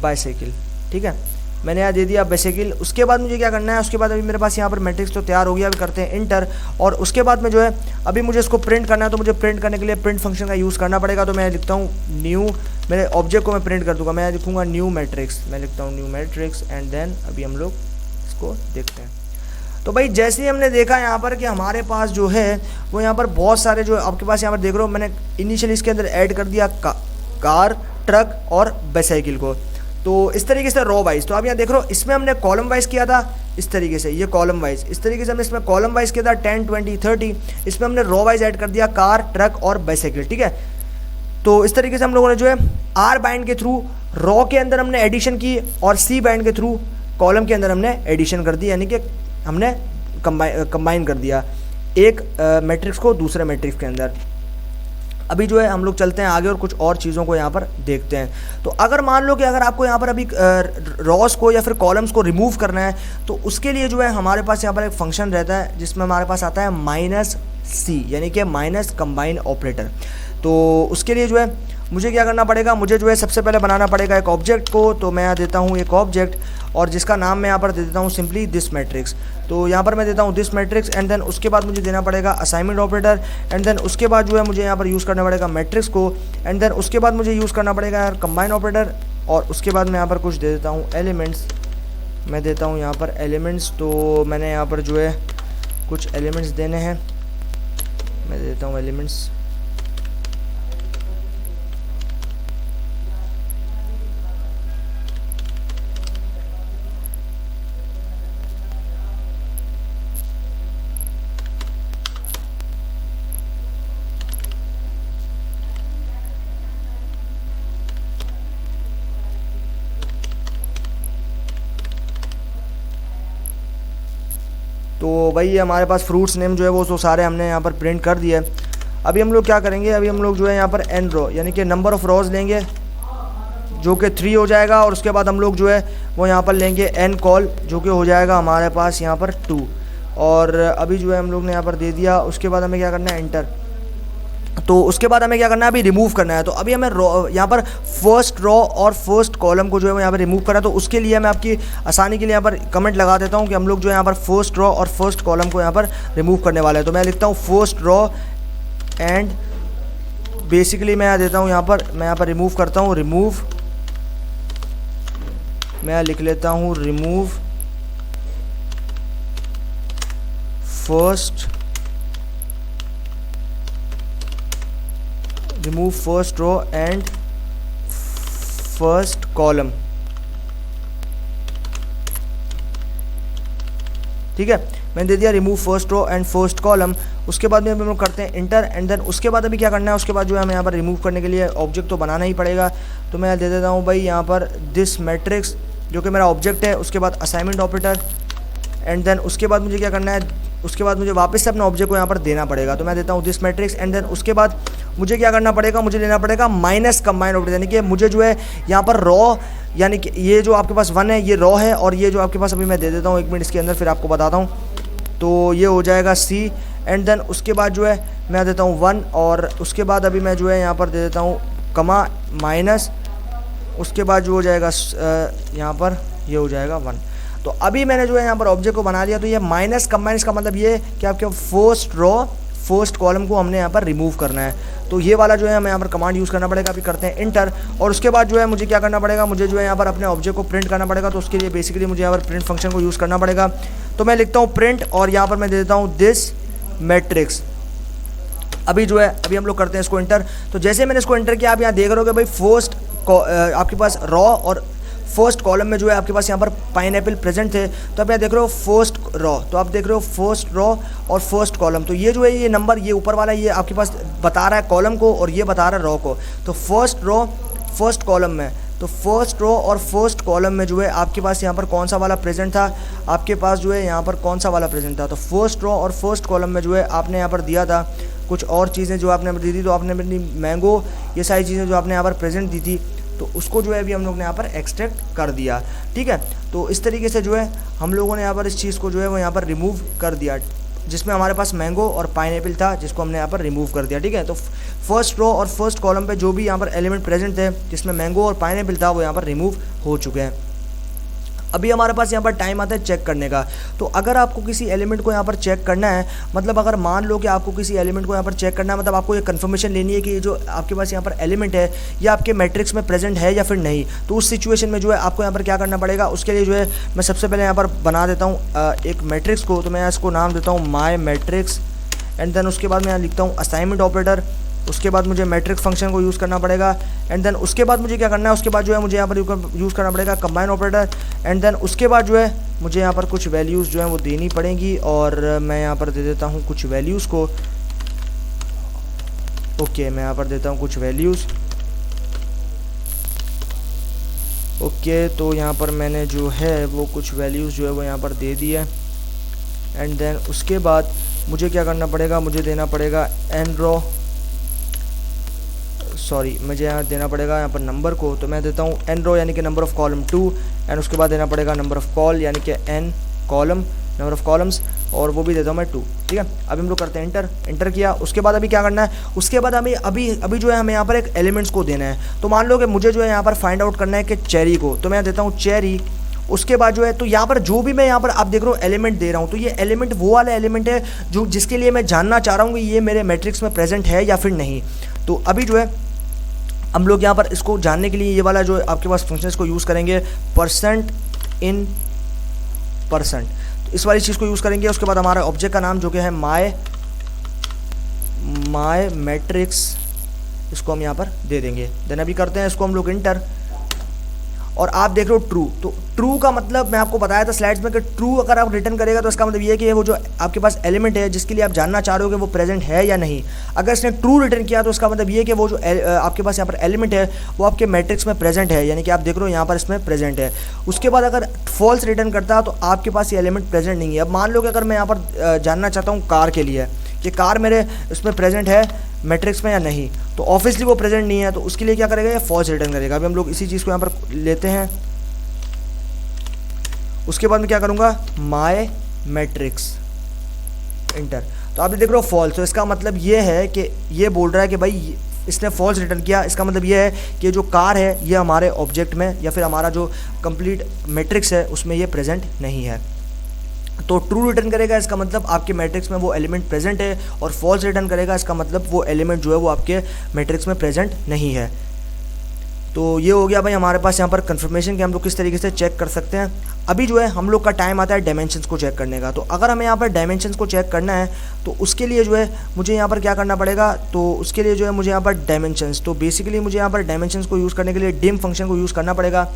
[SPEAKER 1] बाईसाइकिल, ठीक है, मैंने यहाँ दे दिया बाईसाइकिल। उसके बाद मुझे क्या करना है, उसके बाद अभी मेरे पास यहाँ पर मैट्रिक्स तो तैयार हो गया, अभी करते हैं इंटर, और उसके बाद में जो है अभी मुझे इसको प्रिंट करना है। तो मुझे प्रिंट करने के लिए प्रिंट फंक्शन का यूज़ करना पड़ेगा। तो मैं लिखता हूँ न्यू, मेरे ऑब्जेक्ट को मैं प्रिंट कर दूँगा, मैं लिखूँगा न्यू मैट्रिक्स, मैं लिखता हूँ न्यू मैट्रिक्स, एंड देन अभी हम लोग इसको देखते हैं। तो भाई जैसे ही हमने देखा यहाँ पर कि हमारे पास जो है वो यहाँ पर बहुत सारे जो आपके पास यहाँ पर देख रहे हो, मैंने इनिशियली इसके अंदर ऐड कर दिया कार, ट्रक और बाईसाइकिल को। तो इस तरीके से रॉ वाइज, तो आप यहाँ देख रहे हो इसमें हमने कॉलम वाइज किया था इस तरीके से, ये कॉलम वाइज, इस तरीके से हमने इसमें कॉलम वाइज किया था 10 20 30, इसमें हमने रॉ वाइज ऐड कर दिया कार, ट्रक और बाईसाइकिल, ठीक है। तो इस तरीके से हम लोगों ने जो है आर बाइंड के थ्रू रॉ के अंदर हमने एडिशन की, और सी बाइंड के थ्रू कॉलम के अंदर हमने एडिशन कर दी, यानी कि हमने कंबाइन कर दिया एक मैट्रिक्स को दूसरे मैट्रिक्स के अंदर। अभी जो है हम लोग चलते हैं आगे और कुछ और चीज़ों को यहाँ पर देखते हैं। तो अगर मान लो कि अगर आपको यहाँ पर अभी रॉस को या फिर कॉलम्स को रिमूव करना है, तो उसके लिए जो है हमारे पास यहाँ पर एक फंक्शन रहता है जिसमें हमारे पास आता है -c, यानी कि माइनस कंबाइन ऑपरेटर। तो उसके लिए जो है मुझे क्या करना पड़ेगा, मुझे जो है सबसे पहले बनाना पड़ेगा एक ऑब्जेक्ट को। तो मैं यहाँ देता हूँ एक ऑब्जेक्ट, और जिसका नाम मैं यहाँ पर दे देता हूँ सिंपली दिस मैट्रिक्स। तो यहाँ पर मैं देता हूँ दिस मैट्रिक्स, एंड देन उसके बाद मुझे देना पड़ेगा असाइनमेंट ऑपरेटर, एंड देन उसके बाद जो है मुझे यहाँ पर यूज़ करना पड़ेगा मैट्रिक्स को, एंड देन उसके बाद मुझे यूज़ करना पड़ेगा यार कंबाइन ऑपरेटर, और उसके बाद मैं यहाँ पर कुछ दे देता हूँ एलिमेंट्स, मैं देता हूँ यहाँ पर एलिमेंट्स। तो मैंने यहाँ पर जो है कुछ एलिमेंट्स देने हैं, मैं देता हूँ एलिमेंट्स। तो भाई हमारे पास फ्रूट्स नेम जो है वो तो सारे हमने यहाँ पर प्रिंट कर दिए। अभी हम लोग क्या करेंगे, अभी हम लोग जो है यहाँ पर एन रो यानी कि नंबर ऑफ़ रोज़ लेंगे जो कि 3 हो जाएगा, और उसके बाद हम लोग जो है वो यहाँ पर लेंगे एन कॉल जो कि हो जाएगा हमारे पास यहाँ पर 2, और अभी जो है हम लोग ने यहाँ पर दे दिया। उसके बाद हमें क्या करना है, एंटर। तो उसके बाद हमें क्या करना है, अभी रिमूव करना है। तो अभी हमें यहाँ पर फर्स्ट रो और फर्स्ट कॉलम को जो है वो यहाँ पर रिमूव करना है। तो उसके लिए मैं आपकी आसानी के लिए यहाँ पर कमेंट लगा देता हूँ कि हम लोग जो है यहाँ पर फर्स्ट रो और फर्स्ट कॉलम को यहाँ पर रिमूव करने वाले हैं। तो मैं लिखता हूँ फर्स्ट रो एंड बेसिकली मैं देता हूँ मैं यहाँ पर रिमूव करता हूँ, रिमूव, मैं लिख लेता हूँ remove first row and first column. ठीक है, मैंने दे दिया remove first row and first column. उसके बाद में हम लोग करते हैं इंटर, एंड देन उसके बाद अभी क्या करना है, उसके बाद जो है हमें यहाँ पर रिमूव करने के लिए ऑब्जेक्ट तो बनाना ही पड़ेगा। तो मैं दे देता हूँ भाई यहाँ पर दिस मैट्रिक्स जो कि मेरा ऑब्जेक्ट है, उसके बाद असाइनमेंट ऑपरेटर, एंड देन उसके बाद मुझे क्या करना है, उसके बाद मुझे वापस से अपने ऑब्जेक्ट को यहाँ पर देना पड़ेगा। तो मैं देता हूँ दिस मैट्रिक्स, एंड देन उसके बाद मुझे क्या करना पड़ेगा, मुझे लेना पड़ेगा माइनस कंबाइन ऑपरेटर, यानी कि मुझे जो है यहाँ पर रॉ, यानी कि ये जो आपके पास 1 है ये रॉ है, और ये जो आपके पास अभी मैं दे देता हूँ 1 मिनट इसके अंदर फिर आपको बताता हूँ। तो ये हो जाएगा C, एंड देन उसके बाद जो है मैं देता हूँ 1, और उसके बाद अभी मैं जो है यहाँ पर दे देता हूँ कमा माइनस, उसके बाद जो हो जाएगा यहाँ पर ये हो जाएगा 1। तो अभी मैंने जो है यहाँ पर ऑब्जेक्ट को बना लिया। तो ये माइनस कंबाइन, इसका मतलब ये कि आपके फर्स्ट रो फर्स्ट कॉलम को हमने यहाँ पर रिमूव करना है। तो ये वाला जो है हमें यहाँ पर कमांड यूज़ करना पड़ेगा। अभी करते हैं इंटर, और उसके बाद जो है मुझे क्या करना पड़ेगा, मुझे जो है यहाँ पर अपने ऑब्जेक्ट को प्रिंट करना पड़ेगा। तो उसके लिए बेसिकली मुझे यहाँ पर प्रिंट फंक्शन को यूज़ करना पड़ेगा। तो मैं लिखता हूँ प्रिंट, और यहाँ पर मैं दे देता हूँ दिस मैट्रिक्स। अभी जो है अभी हम लोग करते हैं इसको इंटर। तो जैसे मैंने इसको इंटर किया, आप यहाँ देख रहे हो कि भाई फर्स्ट आपके पास रॉ और फर्स्ट कॉलम में जो है आपके पास यहाँ पर पाइनएप्पल प्रेजेंट थे। तो आप यहाँ देख रहे हो फर्स्ट रॉ, तो आप देख रहे हो फर्स्ट रॉ और फर्स्ट कॉलम। तो ये जो है ये नंबर, ये ऊपर वाला ये आपके पास बता रहा है कॉलम को, और ये बता रहा है रॉ को। तो फर्स्ट रॉ फर्स्ट कॉलम में, तो फर्स्ट रो और फर्स्ट कॉलम में जो है आपके पास यहाँ पर कौन सा वाला प्रेजेंट था, आपके पास जो है यहाँ पर कौन सा वाला प्रेजेंट था। तो फर्स्ट रो और फर्स्ट कॉलम में जो है आपने यहाँ पर दिया था कुछ और चीज़ें जो आपने दी थी। तो आपने अपनी मैंगो, ये सारी चीज़ें जो आपने यहाँ पर प्रेजेंट दी थी, तो उसको जो है अभी हम लोग ने यहाँ पर एक्सट्रैक्ट कर दिया। ठीक है, तो इस तरीके से जो है हम लोगों ने यहाँ पर इस चीज़ को जो है वो यहाँ पर रिमूव कर दिया, जिसमें हमारे पास मैंगो और पाइनएप्पल था, जिसको हमने यहाँ पर रिमूव कर दिया। ठीक है, तो फर्स्ट रो और फर्स्ट कॉलम पे जो भी यहाँ पर एलिमेंट प्रेजेंट थे, जिसमें मैंगो और पाइनएप्पल था, वो यहाँ पर रिमूव हो चुके हैं। अभी हमारे पास यहाँ पर टाइम आता है चेक करने का। तो अगर आपको किसी एलिमेंट को यहाँ पर चेक करना है, मतलब अगर मान लो कि आपको किसी एलिमेंट को यहाँ पर चेक करना है, मतलब आपको ये कंफर्मेशन लेनी है कि ये जो आपके पास यहाँ पर एलिमेंट है ये आपके मैट्रिक्स में प्रेजेंट है या फिर नहीं, तो उस सिचुएशन में जो है आपको यहाँ पर क्या करना पड़ेगा। उसके लिए जो है मैं सबसे पहले यहाँ पर बना देता हूँ एक मैट्रिक्स को। तो मैं इसको नाम देता हूँ माई मैट्रिक्स, एंड देन उसके बाद मैं यहाँ लिखता हूँ असाइनमेंट ऑपरेटर। उसके बाद मुझे मैट्रिक्स फंक्शन को यूज़ करना पड़ेगा, एंड देन उसके बाद मुझे क्या करना है, उसके बाद जो है मुझे यहाँ पर यूज़ करना पड़ेगा कंबाइन ऑपरेटर, एंड देन उसके बाद जो है मुझे यहाँ पर कुछ वैल्यूज़ जो है वो देनी पड़ेंगी। और मैं यहाँ पर दे देता हूँ कुछ वैल्यूज़ को। ओके, मैं यहाँ पर देता हूँ कुछ वैल्यूज़। ओके, तो यहाँ पर मैंने जो है वो कुछ वैल्यूज़ जो है वो यहाँ पर दे दी है, एंड देन उसके बाद मुझे क्या करना पड़ेगा, मुझे देना पड़ेगा मुझे यहाँ देना पड़ेगा यहाँ पर नंबर को। तो मैं देता हूँ एन रो यानी कि नंबर ऑफ़ कॉलम 2, एंड उसके बाद देना पड़ेगा नंबर ऑफ़ कॉल यानी कि N column, number of columns, और वो भी देता हूँ मैं 2। ठीक है, अभी हम लोग करते हैं इंटर किया। उसके बाद अभी क्या करना है, उसके बाद हमें अभी जो है हमें यहाँ पर एक एलिमेंट्स को देना है। तो मान लो कि मुझे जो है यहाँ पर फाइंड आउट करना है कि चेरी को, तो मैं देता हूँ चेरी। उसके बाद जो है तो यहाँ पर जो भी मैं यहाँ पर आप देख रहे हो एलिमेंट दे रहा हूँ, तो ये एलिमेंट वो वाला एलिमेंट है जो जिसके लिए मैं जानना चाह रहा हूँ कि ये मेरे मैट्रिक्स में प्रेजेंट है या फिर नहीं। तो अभी जो है हम लोग यहाँ पर इसको जानने के लिए ये वाला जो आपके पास फंक्शन इसको यूज़ करेंगे, %in%। तो इस वाली चीज़ को यूज़ करेंगे। उसके बाद हमारा ऑब्जेक्ट का नाम जो कि है माई मैट्रिक्स, इसको हम यहाँ पर दे देंगे। देन अभी करते हैं इसको हम लोग इंटर, और आप देख रहे हो ट्रू। तो ट्रू का मतलब मैं आपको बताया था स्लाइड्स में कि ट्रू अगर आप रिटर्न करेगा तो इसका मतलब ये है कि वो जो आपके पास एलिमेंट है जिसके लिए आप जानना चाह रहे हो कि वो प्रेजेंट है या नहीं, अगर इसने ट्रू रिटर्न किया तो इसका मतलब ये है कि वो जो आपके पास यहाँ पर एलिमेंट है वो आपके मैट्रिक्स में प्रेजेंट है, यानी कि आप देख रहे हो यहाँ पर इसमें प्रेजेंट है। उसके बाद अगर फॉल्स रिटर्न करता तो आपके पास ये एलिमेंट प्रेजेंट नहीं है। अब मान लो कि अगर मैं यहाँ पर जानना चाहता हूँ कार के लिए कि कार मेरे इसमें प्रेजेंट है मैट्रिक्स में या नहीं, तो ऑब्वियसली वो प्रेजेंट नहीं है, तो उसके लिए क्या करेगा, ये फॉल्स रिटर्न करेगा। अभी हम लोग इसी चीज़ को यहाँ पर लेते हैं। उसके बाद मैं क्या करूँगा, माई मैट्रिक्स इंटर। तो आप देख रहे हो फॉल्स, तो इसका मतलब ये है कि ये बोल रहा है कि भाई इसने फॉल्स रिटर्न किया। इसका मतलब ये है कि जो कार है ये हमारे ऑब्जेक्ट में या फिर हमारा जो कंप्लीट मैट्रिक्स है उसमें ये प्रेजेंट नहीं है। तो ट्रू रिटर्न करेगा इसका मतलब आपके मैट्रिक्स में वो एलिमेंट प्रेजेंट है, और फॉल्स रिटर्न करेगा इसका मतलब वो एलिमेंट जो है वो आपके मैट्रिक्स में प्रेजेंट नहीं है। तो ये हो गया भाई हमारे पास यहाँ पर कंफर्मेशन कि हम लोग किस तरीके से चेक कर सकते हैं। अभी जो है हम लोग का टाइम आता है डायमेंशंस को चेक करने का। तो अगर हमें यहाँ पर डायमेंशंस को चेक करना है तो उसके लिए जो है मुझे यहाँ पर क्या करना पड़ेगा, तो उसके लिए जो है मुझे यहाँ पर डायमेंशंस, तो बेसिकली मुझे यहाँ पर डायमेंशंस को यूज़ करने के लिए डिम फंक्शन को यूज़ करना पड़ेगा।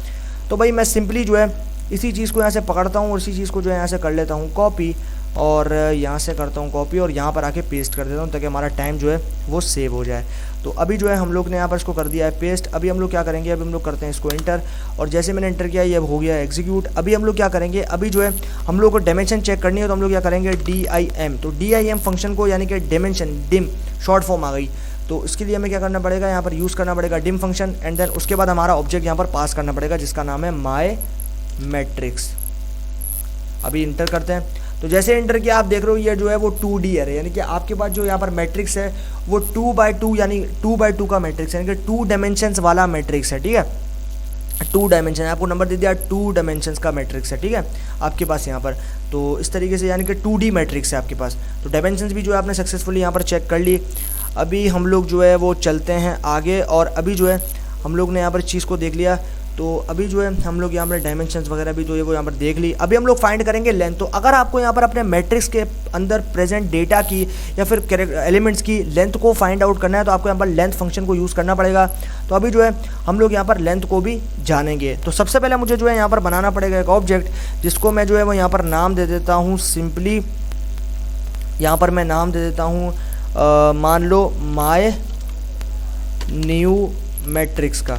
[SPEAKER 1] तो भाई मैं सिंपली जो है इसी चीज़ को यहाँ से पकड़ता हूँ और इसी चीज़ को जो है यहाँ से कर लेता हूँ कॉपी, और यहाँ से करता हूँ कॉपी और यहाँ पर आके पेस्ट कर देता हूँ ताकि हमारा टाइम जो है वो सेव हो जाए। तो अभी जो है हम लोग ने यहाँ पर इसको कर दिया है पेस्ट। अभी हम लोग क्या करेंगे, अभी हम लोग करते हैं इसको इंटर, और जैसे मैंने इंटर किया ये अब हो गया है एग्जीक्यूट। अभी हम लोग क्या करेंगे, अभी जो है हम लोग को डायमेंशन चेक करनी है, तो हम लोग क्या करेंगे DIM, तो DIM फंक्शन को यानी कि डायमेंशन डिम शॉर्ट फॉर्म आ गई, तो इसके लिए हमें क्या करना पड़ेगा, यहाँ पर यूज़ करना पड़ेगा डिम फंक्शन, एंड देन उसके बाद हमारा ऑब्जेक्ट यहाँ पर पास करना पड़ेगा जिसका नाम है माई मैट्रिक्स। अभी इंटर करते हैं, तो जैसे इंटर किया आप देख रहे हो ये जो है वो 2D है, यानी कि आपके पास जो यहाँ पर मैट्रिक्स है वो 2x2 यानी 2x2 का मैट्रिक्स है, यानी कि 2 डायमेंशंस वाला मैट्रिक्स है, ठीक है। 2 डायमेंशन आपको नंबर दे दिया, 2 डायमेंशंस का मैट्रिक्स है, ठीक है आपके पास यहाँ पर। तो इस तरीके से यानी कि 2D मैट्रिक्स है आपके पास। तो डायमेंशंस भी जो है आपने सक्सेसफुली यहाँ पर चेक कर ली। अभी हम लोग जो है वो चलते हैं आगे, और अभी जो है हम लोग ने यहाँ पर चीज़ को देख लिया। तो अभी जो है हम लोग यहाँ पर डायमेंशंस वगैरह भी जो है वो यहाँ पर देख ली। अभी हम लोग फाइंड करेंगे लेंथ। तो अगर आपको यहाँ पर अपने मैट्रिक्स के अंदर प्रेजेंट डेटा की या फिर एलिमेंट्स की लेंथ को फाइंड आउट करना है तो आपको यहाँ पर लेंथ फंक्शन को यूज़ करना पड़ेगा। तो अभी जो है हम लोग यहाँ पर लेंथ को भी जानेंगे। तो सबसे पहले मुझे जो है यहाँ पर बनाना पड़ेगा एक ऑब्जेक्ट जिसको मैं जो है वो यहाँ पर नाम दे देता हूँ सिंपली, यहाँ पर मैं नाम दे देता हूँ मान लो माय न्यू मैट्रिक्स का।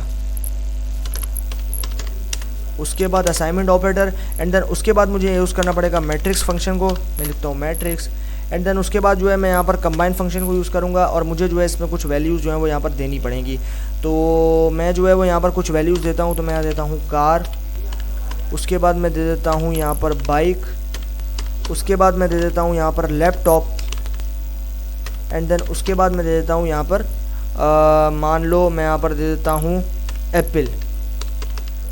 [SPEAKER 1] उसके बाद असाइनमेंट ऑपरेटर, एंड देन उसके बाद मुझे यूज़ करना पड़ेगा मैट्रिक्स फंक्शन को, मैं लिखता हूँ मैट्रिक्स, एंड देन उसके बाद जो है मैं यहाँ पर कंबाइन फंक्शन को यूज़ करूँगा, और मुझे जो है इसमें कुछ वैल्यूज़ जो है वो यहाँ पर देनी पड़ेंगी। तो मैं जो है वो यहाँ पर कुछ वैल्यूज़ देता हूँ। तो मैं यहाँ देता हूँ कार, उसके बाद मैं दे देता हूँ यहाँ पर बाइक, उसके बाद मैं दे देता हूँ यहाँ पर लैपटॉप, एंड देन उसके बाद मैं दे देता हूँ यहाँ पर मान लो मैं यहाँ पर दे देता हूँ एप्पल।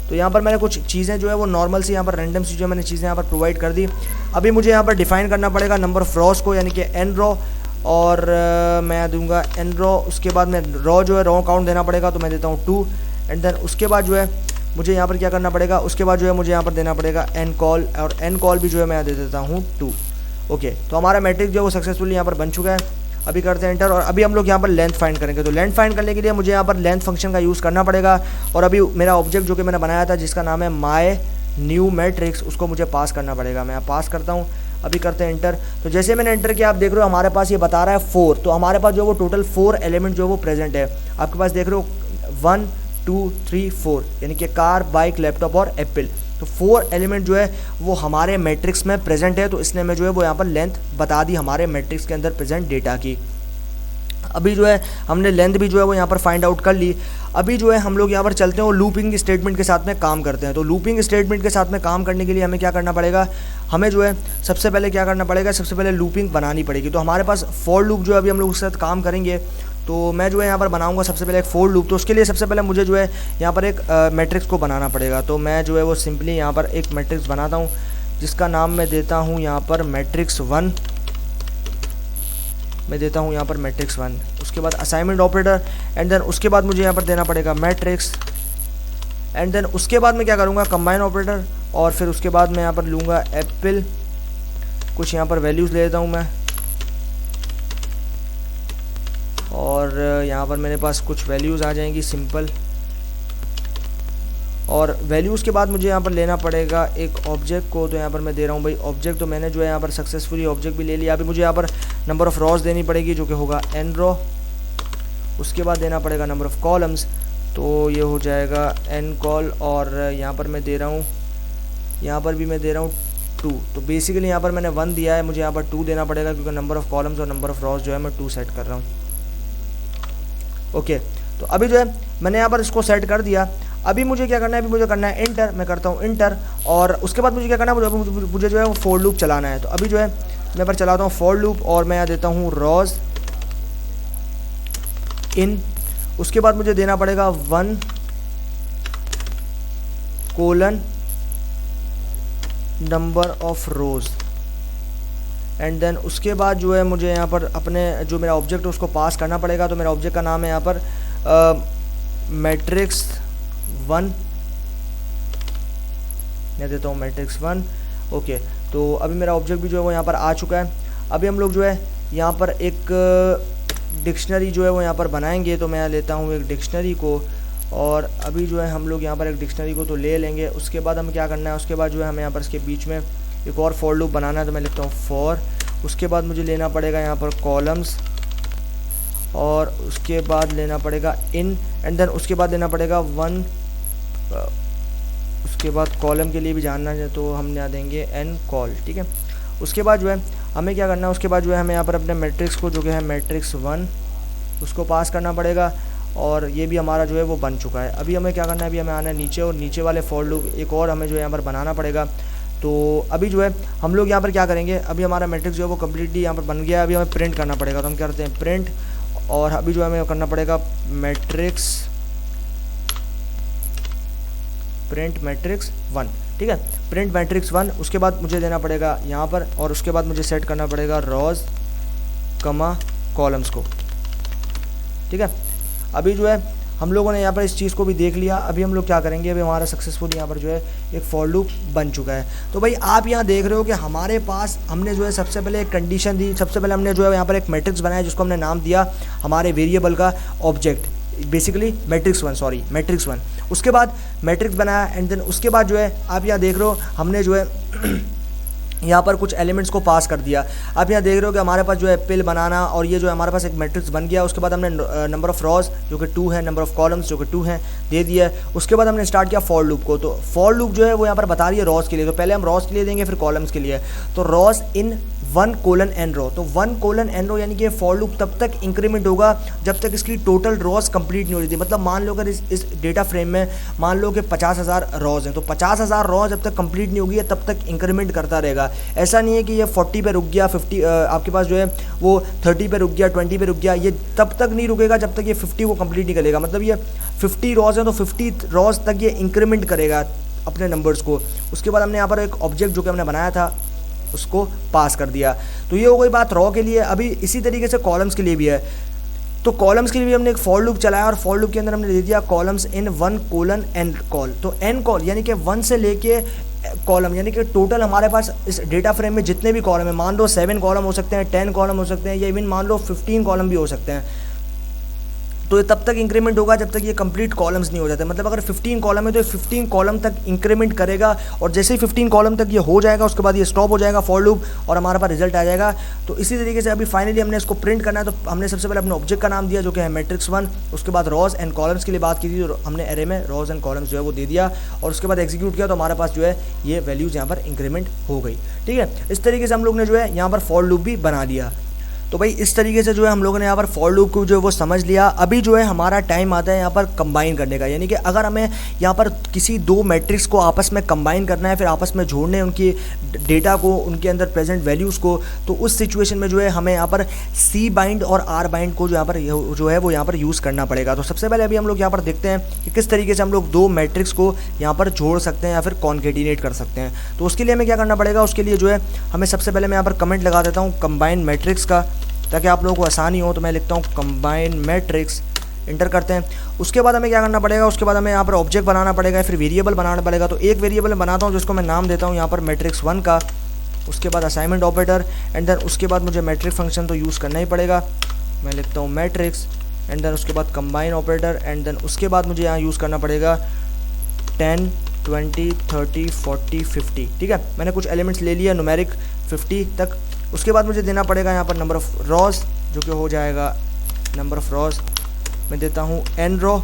[SPEAKER 1] तो यहाँ पर मैंने कुछ चीज़ें जो है वो नॉर्मल सी यहाँ पर रैंडम सी जो है मैंने चीज़ें यहाँ पर प्रोवाइड कर दी। अभी मुझे यहाँ पर डिफाइन करना पड़ेगा नंबर ऑफ रॉस को, यानी कि n रॉ, और मैं दूंगा n रॉ। उसके बाद मैं रॉ जो है रॉ काउंट देना पड़ेगा, तो मैं देता हूँ 2, एंड देन उसके बाद जो है मुझे यहाँ पर क्या करना पड़ेगा, उसके बाद जो है मुझे यहाँ पर देना पड़ेगा n कॉल, और n कॉल भी जो है मैं दे देता हूँ 2। ओके, तो हमारा मैट्रिक्स जो है वो सक्सेसफुली यहाँ पर बन चुका है। अभी करते हैं एंटर, और अभी हम लोग यहाँ पर लेंथ फाइंड करेंगे। तो लेंथ फाइंड करने के लिए मुझे यहाँ पर लेंथ फंक्शन का यूज़ करना पड़ेगा, और अभी मेरा ऑब्जेक्ट जो कि मैंने बनाया था जिसका नाम है माय न्यू मैट्रिक्स, उसको मुझे पास करना पड़ेगा। मैं पास करता हूँ, अभी करते हैं एंटर। तो जैसे मैंने एंटर किया आप देख रहे हो हमारे पास ये बता रहा है 4, तो हमारे पास जो वो टोटल 4 एलिमेंट जो है वो प्रेजेंट है आपके पास, देख रहे हो 1 2 3 4, यानी कि कार, बाइक, लैपटॉप और एप्पल। तो 4 एलिमेंट जो है वो हमारे मैट्रिक्स में प्रेजेंट है, तो इसने मैं जो है वो यहाँ पर लेंथ बता दी हमारे मैट्रिक्स के अंदर प्रेजेंट डेटा की। अभी जो है हमने लेंथ भी जो है वो यहाँ पर फाइंड आउट कर ली। अभी जो है हम लोग यहाँ पर चलते हैं और लूपिंग स्टेटमेंट के साथ में काम करते हैं। तो लूपिंग स्टेटमेंट के साथ में काम करने के लिए हमें क्या करना पड़ेगा, हमें जो है सबसे पहले क्या करना पड़ेगा, सबसे पहले लूपिंग बनानी पड़ेगी। तो हमारे पास फॉर लूप जो है अभी हम लोग उसके साथ काम करेंगे। तो मैं जो है यहाँ पर बनाऊंगा सबसे पहले एक फॉर लूप। तो उसके लिए सबसे पहले मुझे जो है यहाँ पर एक मैट्रिक्स को बनाना पड़ेगा। तो मैं जो है वो सिंपली यहाँ पर एक मैट्रिक्स बनाता हूँ जिसका नाम मैं देता हूँ यहाँ पर मैट्रिक्स 1, मैं देता हूँ यहाँ पर मैट्रिक्स 1। उसके बाद असाइनमेंट ऑपरेटर, एंड देन उसके बाद मुझे यहाँ पर देना पड़ेगा मैट्रिक्स, एंड देन उसके बाद मैं क्या करूँगा कंबाइन ऑपरेटर, और फिर उसके बाद मैं यहाँ पर लूँगा एप्पल, कुछ यहाँ पर वैल्यूज़ ले लेता हूँ मैं, और यहाँ पर मेरे पास कुछ वैल्यूज़ आ जाएंगी सिंपल। और वैल्यूज़ के बाद मुझे यहाँ पर लेना पड़ेगा एक ऑब्जेक्ट को। तो यहाँ पर मैं दे रहा हूँ भाई ऑब्जेक्ट। तो मैंने जो है यहाँ पर सक्सेसफुली ऑब्जेक्ट भी ले लिया। अभी मुझे यहाँ पर नंबर ऑफ़ रॉस देनी पड़ेगी जो कि होगा n रॉ। उसके बाद देना पड़ेगा नंबर ऑफ़ कॉलम्स, तो ये हो जाएगा n कॉल, और यहाँ पर मैं दे रहा हूँ, यहाँ पर भी मैं दे रहा हूँ 2। तो बेसिकली यहाँ पर मैंने 1 दिया है, मुझे यहाँ पर 2 देना पड़ेगा क्योंकि नंबर ऑफ़ कॉलम्स और नंबर ऑफ़ रॉस जो है मैं 2 सेट कर रहा हूँ। ओके, तो अभी जो है मैंने यहाँ पर इसको सेट कर दिया। अभी मुझे क्या करना है, अभी मुझे करना है इंटर। मैं करता हूँ इंटर, और उसके बाद मुझे क्या करना है, मुझे जो है वो फॉर लूप चलाना है। तो अभी जो है मैं पर चलाता हूँ फॉर लूप, और मैं यहाँ देता हूँ रॉज इन। उसके बाद मुझे देना पड़ेगा 1 colon number of rows. And then उसके बाद जो है मुझे यहाँ पर अपने जो मेरा ऑब्जेक्ट है उसको पास करना पड़ेगा। तो मेरा ऑब्जेक्ट का नाम है यहाँ पर मैट्रिक्स 1, मैं देता हूँ मैट्रिक्स 1। ओके, तो अभी मेरा ऑब्जेक्ट भी जो है वो यहाँ पर आ चुका है। अभी हम लोग जो है यहाँ पर एक डिक्शनरी जो है वो यहाँ पर बनाएंगे। तो मैं लेता हूँ एक डिक्शनरी को, और अभी जो है हम लोग यहाँ पर एक डिक्शनरी को तो ले लेंगे। उसके बाद हमें क्या करना है, उसके बाद जो है हमें यहाँ पर इसके बीच में एक और फॉर लूप बनाना है। तो मैं लिखता हूँ फॉर, उसके बाद मुझे लेना पड़ेगा यहाँ पर कॉलम्स, और उसके बाद लेना पड़ेगा इन, एंड देन उसके बाद लेना पड़ेगा 1। उसके बाद कॉलम के लिए भी जानना है तो हम यहाँ देंगे एन कॉल, ठीक है। उसके बाद जो है हमें क्या करना है, उसके बाद जो है हमें यहाँ पर अपने मैट्रिक्स को जो कि है मैट्रिक्स 1 उसको पास करना पड़ेगा, और ये भी हमारा जो है वो बन चुका है। अभी हमें क्या करना है, अभी हमें आना है नीचे, और नीचे वाले फॉर लूप एक और हमें जो है यहाँ पर बनाना पड़ेगा। तो अभी जो है हम लोग यहाँ पर क्या करेंगे, अभी हमारा मैट्रिक्स जो है वो कम्प्लीटली यहाँ पर बन गया है। अभी हमें प्रिंट करना पड़ेगा, तो हम क्या करते हैं प्रिंट, और अभी जो हमें करना पड़ेगा मैट्रिक्स प्रिंट मैट्रिक्स 1, ठीक है, प्रिंट मैट्रिक्स 1। उसके बाद मुझे देना पड़ेगा यहाँ पर, और उसके बाद मुझे सेट करना पड़ेगा रोज कमा कॉलम्स को, ठीक है। अभी जो है हम लोगों ने यहाँ पर इस चीज़ को भी देख लिया। अभी हम लोग क्या करेंगे, अभी हमारा सक्सेसफुल यहाँ पर जो है एक फॉर लूप बन चुका है। तो भाई आप यहाँ देख रहे हो कि हमारे पास हमने जो है सबसे पहले एक कंडीशन दी, सबसे पहले हमने जो है यहाँ पर एक मैट्रिक्स बनाया जिसको हमने नाम दिया हमारे वेरिएबल का ऑब्जेक्ट, बेसिकली मैट्रिक्स 1। उसके बाद मैट्रिक्स बनाया, एंड देन उसके बाद जो है आप यहाँ देख रहे हो हमने जो है यहाँ पर कुछ एलिमेंट्स को पास कर दिया। आप यहाँ देख रहे हो कि हमारे पास जो है पिल बनाना, और ये जो है हमारे पास एक मैट्रिक्स बन गया। उसके बाद हमने नंबर ऑफ़ रॉज जो कि 2 है, नंबर ऑफ़ कॉलम्स जो कि 2 हैं दे दिया है। उसके बाद हमने स्टार्ट किया फॉर लूप को। तो फॉर लूप जो है वो यहाँ पर बता रही है रॉज के लिए, तो पहले हम रॉज के लिए देंगे फिर कॉलम्स के लिए। तो रॉज इन 1:n रो, तो 1:n रो यानी कि फॉर लूप तब तक इंक्रीमेंट होगा जब तक इसकी टोटल रॉज कंप्लीट नहीं हो रही थी। मतलब मान लो अगर इस डेटा फ्रेम में मान लो कि 50,000 रॉज हैं, तो 50,000 रॉज जब तक कंप्लीट नहीं होगी तब तक इंक्रीमेंट करता रहेगा। ऐसा नहीं है कि ये 40 पे रुक गया, 50 आपके पास जो है वो 30 पे रुक गया, 20 पे रुक गया, ये तब तक नहीं रुकेगा जब तक ये 50 को कंप्लीट नहीं करेगा। मतलब ये 50 रॉज हैं तो 50 रॉज तक ये इंक्रीमेंट करेगा अपने नंबर्स को। उसके बाद हमने यहाँ पर एक ऑब्जेक्ट जो कि हमने बनाया था उसको पास कर दिया। तो ये हो गई बात रॉ के लिए। अभी इसी तरीके से कॉलम्स के लिए भी है। तो कॉलम्स के लिए भी हमने एक फॉर लूप चलाया, और फॉर लूप के अंदर हमने दे दिया कॉलम्स इन 1:n कॉल। तो n कॉल यानी कि 1 से लेके कॉलम, यानी कि टोटल हमारे पास इस डेटा फ्रेम में जितने भी कॉलम है, मान लो 7 कॉलम हो सकते हैं, 10 कॉलम हो सकते हैं, या इवन मान लो 15 कॉलम भी हो सकते हैं। तो ये तब तक इंक्रीमेंट होगा जब तक ये कंप्लीट कॉलम्स नहीं हो जाते। मतलब अगर 15 कॉलम है तो ये 15 कॉलम तक इंक्रीमेंट करेगा, और जैसे ही 15 कॉलम तक ये हो जाएगा उसके बाद ये स्टॉप हो जाएगा फॉर लूप, और हमारे पास रिजल्ट आ जाएगा। तो इसी तरीके से अभी फाइनली हमने इसको प्रिंट करना है। तो हमने सबसे पहले अपने ऑब्जेक्ट का नाम दिया जो कि है मैट्रिक्स 1। उसके बाद रॉज एंड कॉलम्स के लिए बात की थी, तो हमने एरे में रॉज एंड कॉलम्स जो है वो दे दिया, और उसके बाद एग्जीक्यूट किया तो हमारे पास जो है ये वैल्यूज़ यहाँ पर इंक्रीमेंट हो गई। ठीक है, इस तरीके से हम लोग ने जो है यहाँ पर फॉर लूप भी बना लिया। तो भाई इस तरीके से जो है हम लोगों ने यहाँ पर फॉर लूप को जो है वो समझ लिया। अभी जो है हमारा टाइम आता है यहाँ पर कंबाइन करने का, यानी कि अगर हमें यहाँ पर किसी दो मैट्रिक्स को आपस में कंबाइन करना है, फिर आपस में जोड़ने उनकी डेटा को, उनके अंदर प्रेजेंट वैल्यूज़ को, तो उस सिचुएशन में जो है हमें यहाँ पर सी बाइंड और आर बाइंड को जो यहाँ पर जो है वो यहाँ पर यूज़ करना पड़ेगा। तो सबसे पहले अभी हम लोग यहाँ पर देखते हैं कि किस तरीके से हम लोग दो मैट्रिक्स को यहाँ पर जोड़ सकते हैं या फिर कॉन्केटिनेट कर सकते हैं। तो उसके लिए हमें क्या करना पड़ेगा, उसके लिए जो है हमें सबसे पहले मैं यहाँ पर कमेंट लगा देता हूँ कंबाइन मैट्रिक्स का, ताकि आप लोगों को आसानी हो। तो मैं लिखता हूँ कंबाइन मैट्रिक्स, इंटर करते हैं। उसके बाद हमें क्या करना पड़ेगा, उसके बाद हमें यहाँ पर ऑब्जेक्ट बनाना पड़ेगा, फिर वेरिएबल बनाना पड़ेगा। तो एक वेरिएबल बनाता हूँ जिसको मैं नाम देता हूँ यहाँ पर मैट्रिक्स 1 का। उसके बाद असाइनमेंट ऑपरेटर, एंड देन उसके बाद मुझे मैट्रिक फंक्शन तो यूज़ करना ही पड़ेगा। मैं लिखता हूँ मैट्रिक्स, एंड देन उसके बाद कंबाइन ऑपरेटर, एंड देन उसके बाद मुझे यहाँ यूज़ करना पड़ेगा 10, 20, 30, 40, 50। ठीक है, मैंने कुछ एलिमेंट्स ले लिया न्यूमेरिक 50 तक। उसके बाद मुझे देना पड़ेगा यहाँ पर नंबर ऑफ़ रॉज, जो कि हो जाएगा नंबर ऑफ़ रॉज मैं देता हूँ n रो।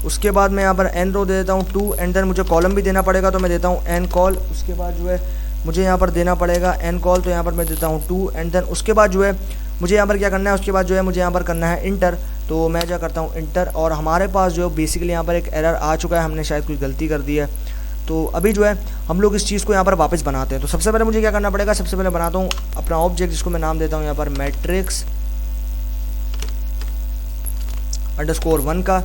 [SPEAKER 1] उसके बाद मैं यहाँ पर n रो दे देता हूँ 2, एंड देन मुझे कॉलम भी देना पड़ेगा, तो मैं देता हूँ n कॉल। उसके बाद जो है मुझे यहाँ पर देना पड़ेगा n कॉल, तो यहाँ पर मैं देता हूँ 2, एंड देन उसके बाद जो है मुझे यहाँ पर क्या करना है, उसके बाद जो है मुझे यहाँ पर करना है इंटर। तो मैं क्या करता हूँ इंटर, और हमारे पास जो बेसिकली यहाँ पर एक एरर आ चुका है, हमने शायद कुछ गलती कर दी है। तो अभी जो है हम लोग इस चीज़ को यहाँ पर वापस बनाते हैं। तो सबसे पहले मुझे क्या करना पड़ेगा, सबसे पहले बनाता हूँ अपना ऑब्जेक्ट जिसको मैं नाम देता हूँ यहाँ पर मैट्रिक्स _1 का।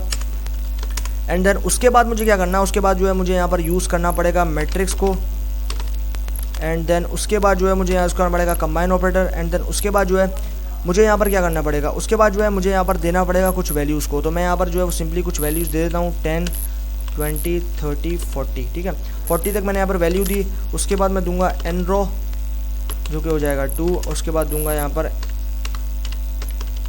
[SPEAKER 1] एंड देन उसके बाद मुझे क्या करना है, उसके बाद जो है मुझे यहाँ पर यूज़ करना पड़ेगा मैट्रिक्स को एंड देन उसके बाद जो है मुझे यहाँ यूज़ करना पड़ेगा कंबाइन ऑपरेटर। एंड देन उसके बाद जो है मुझे यहाँ पर क्या करना पड़ेगा, उसके बाद जो है मुझे यहाँ पर देना पड़ेगा कुछ वैल्यूज़ को। तो मैं यहाँ पर जो है वो सिंपली कुछ वैल्यूज़ दे देता हूँ 10 20 30 40, ठीक है। 40 तक मैंने यहाँ पर वैल्यू दी। उसके बाद मैं दूंगा nrow जो कि हो जाएगा 2। उसके बाद दूंगा यहाँ पर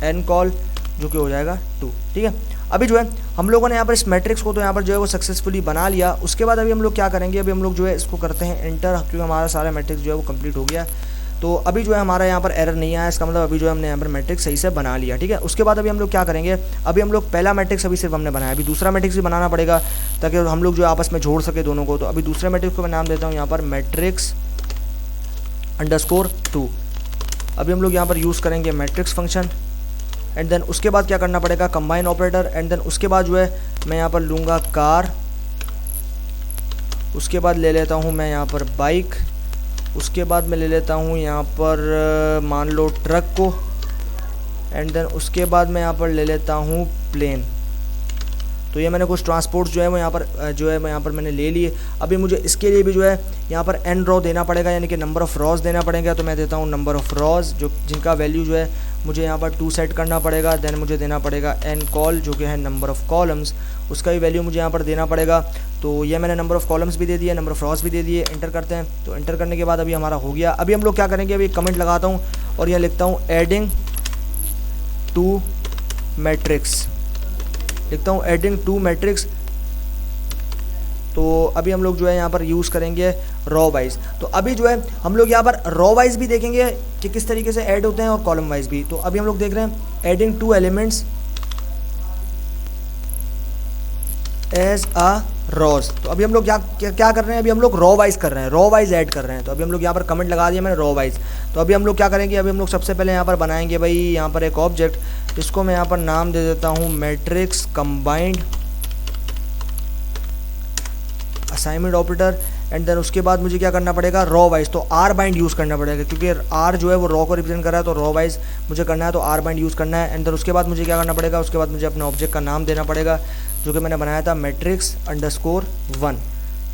[SPEAKER 1] ncall जो कि हो जाएगा 2, ठीक है। अभी जो है हम लोगों ने यहाँ पर इस मैट्रिक्स को तो यहाँ पर जो है वो सक्सेसफुली बना लिया। उसके बाद अभी हम लोग क्या करेंगे, अभी हम लोग जो है इसको करते हैं एंटर, क्योंकि हमारा सारा मैट्रिक्स जो है वो कंप्लीट हो गया। तो अभी जो है हमारा यहाँ पर एरर नहीं आया, इसका मतलब अभी जो है हमने यहाँ पर मैट्रिक्स सही से बना लिया, ठीक है। उसके बाद अभी हम लोग क्या करेंगे, अभी हम लोग पहला मैट्रिक्स अभी सिर्फ हमने बनाया, अभी दूसरा मैट्रिक्स भी बनाना पड़ेगा ताकि हम लोग जो आपस में जोड़ सके दोनों को। तो अभी दूसरे मैट्रिक्स को मैं नाम देता हूँ यहाँ पर मैट्रिक्स _2। अभी हम लोग यहाँ पर यूज़ करेंगे मैट्रिक्स फंक्शन। एंड देन उसके बाद क्या करना पड़ेगा, कंबाइन ऑपरेटर। एंड देन उसके बाद जो है मैं यहाँ पर लूँगा कार। उसके बाद ले लेता हूँ मैं यहाँ पर बाइक। उसके बाद मैं ले लेता हूँ यहाँ पर मान लो ट्रक को। एंड देन उसके बाद मैं यहाँ पर ले लेता हूँ प्लेन। तो ये मैंने कुछ ट्रांसपोर्ट्स जो है वो यहाँ पर मैंने ले लिए। अभी मुझे इसके लिए भी जो है यहाँ पर nrow देना पड़ेगा, यानी कि नंबर ऑफ़ रॉज देना पड़ेगा। तो मैं देता हूँ नंबर ऑफ़ रॉज जो जिनका वैल्यू जो है मुझे यहाँ पर 2 सेट करना पड़ेगा। देन मुझे देना पड़ेगा ncall जो कि है नंबर ऑफ़ कॉलम्स, उसका भी वैल्यू मुझे यहाँ पर देना पड़ेगा। तो ये मैंने नंबर ऑफ़ कॉलम्स भी दे दिए, नंबर ऑफ़ रॉज भी दे दिए। एंटर करते हैं। तो एंटर करने के बाद अभी हमारा हो गया। अभी हम लोग क्या करेंगे, अभी कमेंट लगाता हूँ और यहाँ लिखता हूँ एडिंग टू मैट्रिक्स, लिखता हूँ एडिंग टू मैट्रिक्स। तो अभी हम लोग जो है यहाँ पर यूज़ करेंगे रॉ वाइज। तो अभी जो है हम लोग यहाँ पर रॉ वाइज भी देखेंगे कि किस तरीके से ऐड होते हैं और कॉलम वाइज भी। तो अभी हम लोग देख रहे हैं adding two elements as a rows. तो अभी हम लोग क्या कर रहे हैं, अभी हम लोग रॉ वाइज कर रहे हैं, रॉ वाइज ऐड कर रहे हैं। तो अभी हम लोग यहाँ पर कमेंट लगा दिया मैंने रॉ वाइज। तो अभी हम लोग क्या करेंगे, अभी हम लोग सबसे पहले यहाँ पर बनाएंगे भाई यहाँ पर एक ऑब्जेक्ट, जिसको मैं यहाँ पर नाम दे देता हूँ matrix combined assignment operator. And then उसके बाद मुझे क्या करना पड़ेगा, रॉ वाइज। तो आर बाइंड यूज़ करना पड़ेगा, क्योंकि आर जो है वो रॉ को रिप्रेजेंट कर रहा है। तो रॉ वाइज मुझे करना है, तो आर बाइंड यूज़ करना है। एंड देन उसके बाद मुझे क्या करना पड़ेगा, उसके बाद मुझे अपने ऑब्जेक्ट का नाम देना पड़ेगा जो कि मैंने बनाया था मैट्रिक्स _1।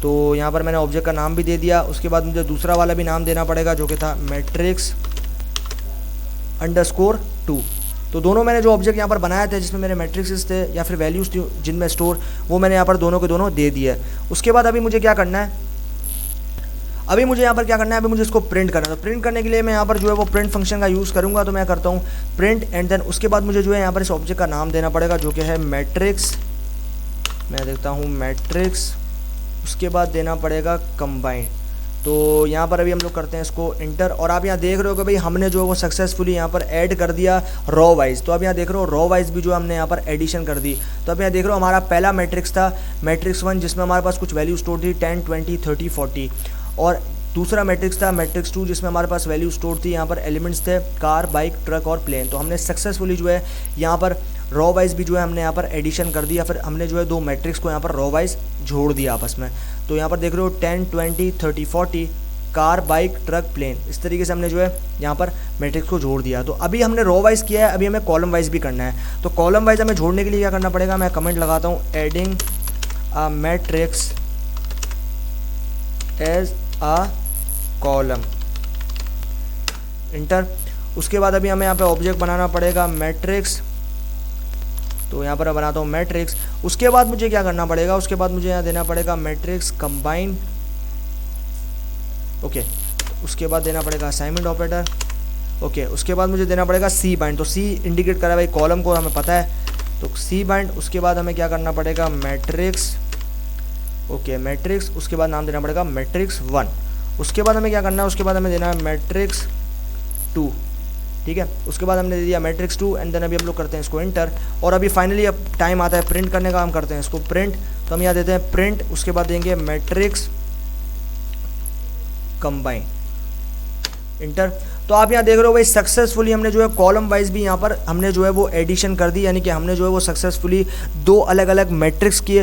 [SPEAKER 1] तो यहाँ पर मैंने ऑब्जेक्ट का नाम भी दे दिया। उसके बाद मुझे दूसरा वाला भी नाम देना पड़ेगा जो कि था मैट्रिक्स _2। तो दोनों मैंने जो ऑब्जेक्ट यहाँ पर बनाए थे जिसमें मेरे मैट्रिक्स थे या फिर वैल्यूज़ थी जिनमें स्टोर, वो मैंने यहाँ पर दोनों के दोनों दे दिए। उसके बाद अभी मुझे क्या करना है, अभी मुझे यहाँ पर क्या करना है, अभी मुझे इसको प्रिंट करना है। तो प्रिंट करने के लिए मैं यहाँ पर जो है वो प्रिंट फंक्शन का यूज़ करूँगा। तो मैं करता हूँ प्रिंट। एंड देन उसके बाद मुझे जो है यहाँ पर इस ऑब्जेक्ट का नाम देना पड़ेगा जो कि है मैट्रिक्स, मैं देखता हूँ मैट्रिक्स। उसके बाद देना पड़ेगा कंबाइन। तो यहाँ पर अभी हम लोग करते हैं इसको इंटर। और आप यहाँ देख रहे हो कि भाई हमने जो है वो सक्सेसफुली यहाँ पर ऐड कर दिया रॉ वाइज। तो अब यहाँ देख रहे हो रॉ वाइज भी जो हमने यहाँ पर एडिशन कर दी। तो अब यहाँ देख रहे हो हमारा पहला मैट्रिक्स था मैट्रिक्स 1, जिसमें हमारे पास कुछ वैल्यू स्टोर थी 10 20 30 40। और दूसरा मैट्रिक्स था मैट्रिक्स 2, जिसमें हमारे पास वैल्यू स्टोर थी, यहाँ पर एलिमेंट्स थे कार बाइक ट्रक और प्लेन। तो हमने सक्सेसफुली जो है यहाँ पर रॉ वाइज भी जो है हमने यहाँ पर एडिशन कर दिया। फिर हमने जो है 2 मैट्रिक्स को यहाँ पर रॉ वाइज जोड़ दिया आपस में। तो यहाँ पर देख रहे हो 10 20 30 40 कार बाइक ट्रक प्लेन, इस तरीके से हमने जो है यहाँ पर मैट्रिक्स को जोड़ दिया। तो अभी हमने रॉ वाइज किया है, अभी हमें कॉलम वाइज भी करना है। तो कॉलम वाइज हमें जोड़ने के लिए क्या करना पड़ेगा, मैं कमेंट लगाता हूँ adding a matrix as a column, enter. उसके बाद अभी हमें यहाँ पे ऑब्जेक्ट बनाना पड़ेगा मैट्रिक्स। तो यहाँ पर बनाता हूँ मैट्रिक्स। उसके बाद मुझे क्या करना पड़ेगा, उसके बाद मुझे यहाँ देना पड़ेगा मैट्रिक्स कंबाइन, ओके। उसके बाद देना पड़ेगा असाइनमेंट ऑपरेटर, ओके। उसके बाद मुझे देना पड़ेगा सी बाइंड। तो सी इंडिकेट करा भाई कॉलम को, हमें पता है। तो सी बाइंड। उसके बाद हमें क्या करना पड़ेगा मैट्रिक्स, ओके मैट्रिक्स। उसके बाद नाम देना पड़ेगा मैट्रिक्स 1। उसके बाद हमें क्या करना है, उसके बाद हमें देना है मैट्रिक्स 2, ठीक है। उसके बाद हमने दे दिया मैट्रिक्स 2। एंड देन अभी हम लोग करते हैं इसको इंटर। और अभी फाइनली अब टाइम आता है प्रिंट करने का, हम करते हैं इसको प्रिंट। तो हम यहाँ देते हैं प्रिंट। उसके बाद देंगे मैट्रिक्स कंबाइन, इंटर। तो आप यहाँ देख रहे हो भाई सक्सेसफुली हमने जो है कॉलम वाइज भी यहाँ पर हमने जो है वो एडिशन कर दी, यानी कि हमने जो है वो सक्सेसफुली 2 अलग अलग मैट्रिक्स के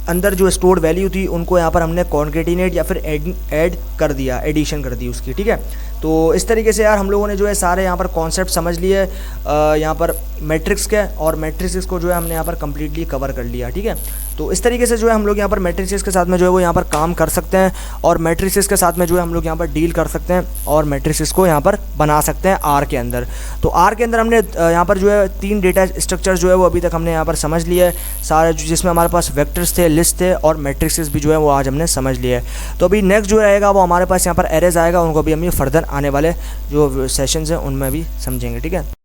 [SPEAKER 1] अंदर जो स्टोर्ड वैल्यू थी उनको यहाँ पर हमने कॉन्केटिनेट या फिर ऐड कर दिया, एडिशन कर दी उसकी, ठीक है। तो इस तरीके से यार हम लोगों ने जो है सारे यहाँ पर कॉन्सेप्ट समझ लिए यहाँ पर मैट्रिक्स के, और मैट्रिक्स को जो है हमने यहाँ पर कम्प्लीटली कवर कर लिया, ठीक है। तो इस तरीके से जो है हम लोग यहाँ पर मैट्रिसेस के साथ में जो है वो यहाँ पर काम कर सकते हैं और मैट्रिसेस के साथ में जो है हम लोग यहाँ पर डील कर सकते हैं और मैट्रिसेस को यहाँ पर बना सकते हैं आर के अंदर। तो आर के अंदर हमने यहाँ पर जो है 3 डेटा स्ट्रक्चर जो है वो अभी तक हमने यहाँ पर समझ लिया है सारे, जिसमें हमारे पास वेक्टर्स थे, लिस्ट थे और मैट्रिसेस भी जो है वो आज हमने समझ लिया है। तो अभी नेक्स्ट जो रहेगा वो हमारे पास यहाँ पर एरेज आएगा, उनको भी हम ये फर्दर आने वाले जो सेशंस हैं उनमें भी समझेंगे। ठीक है।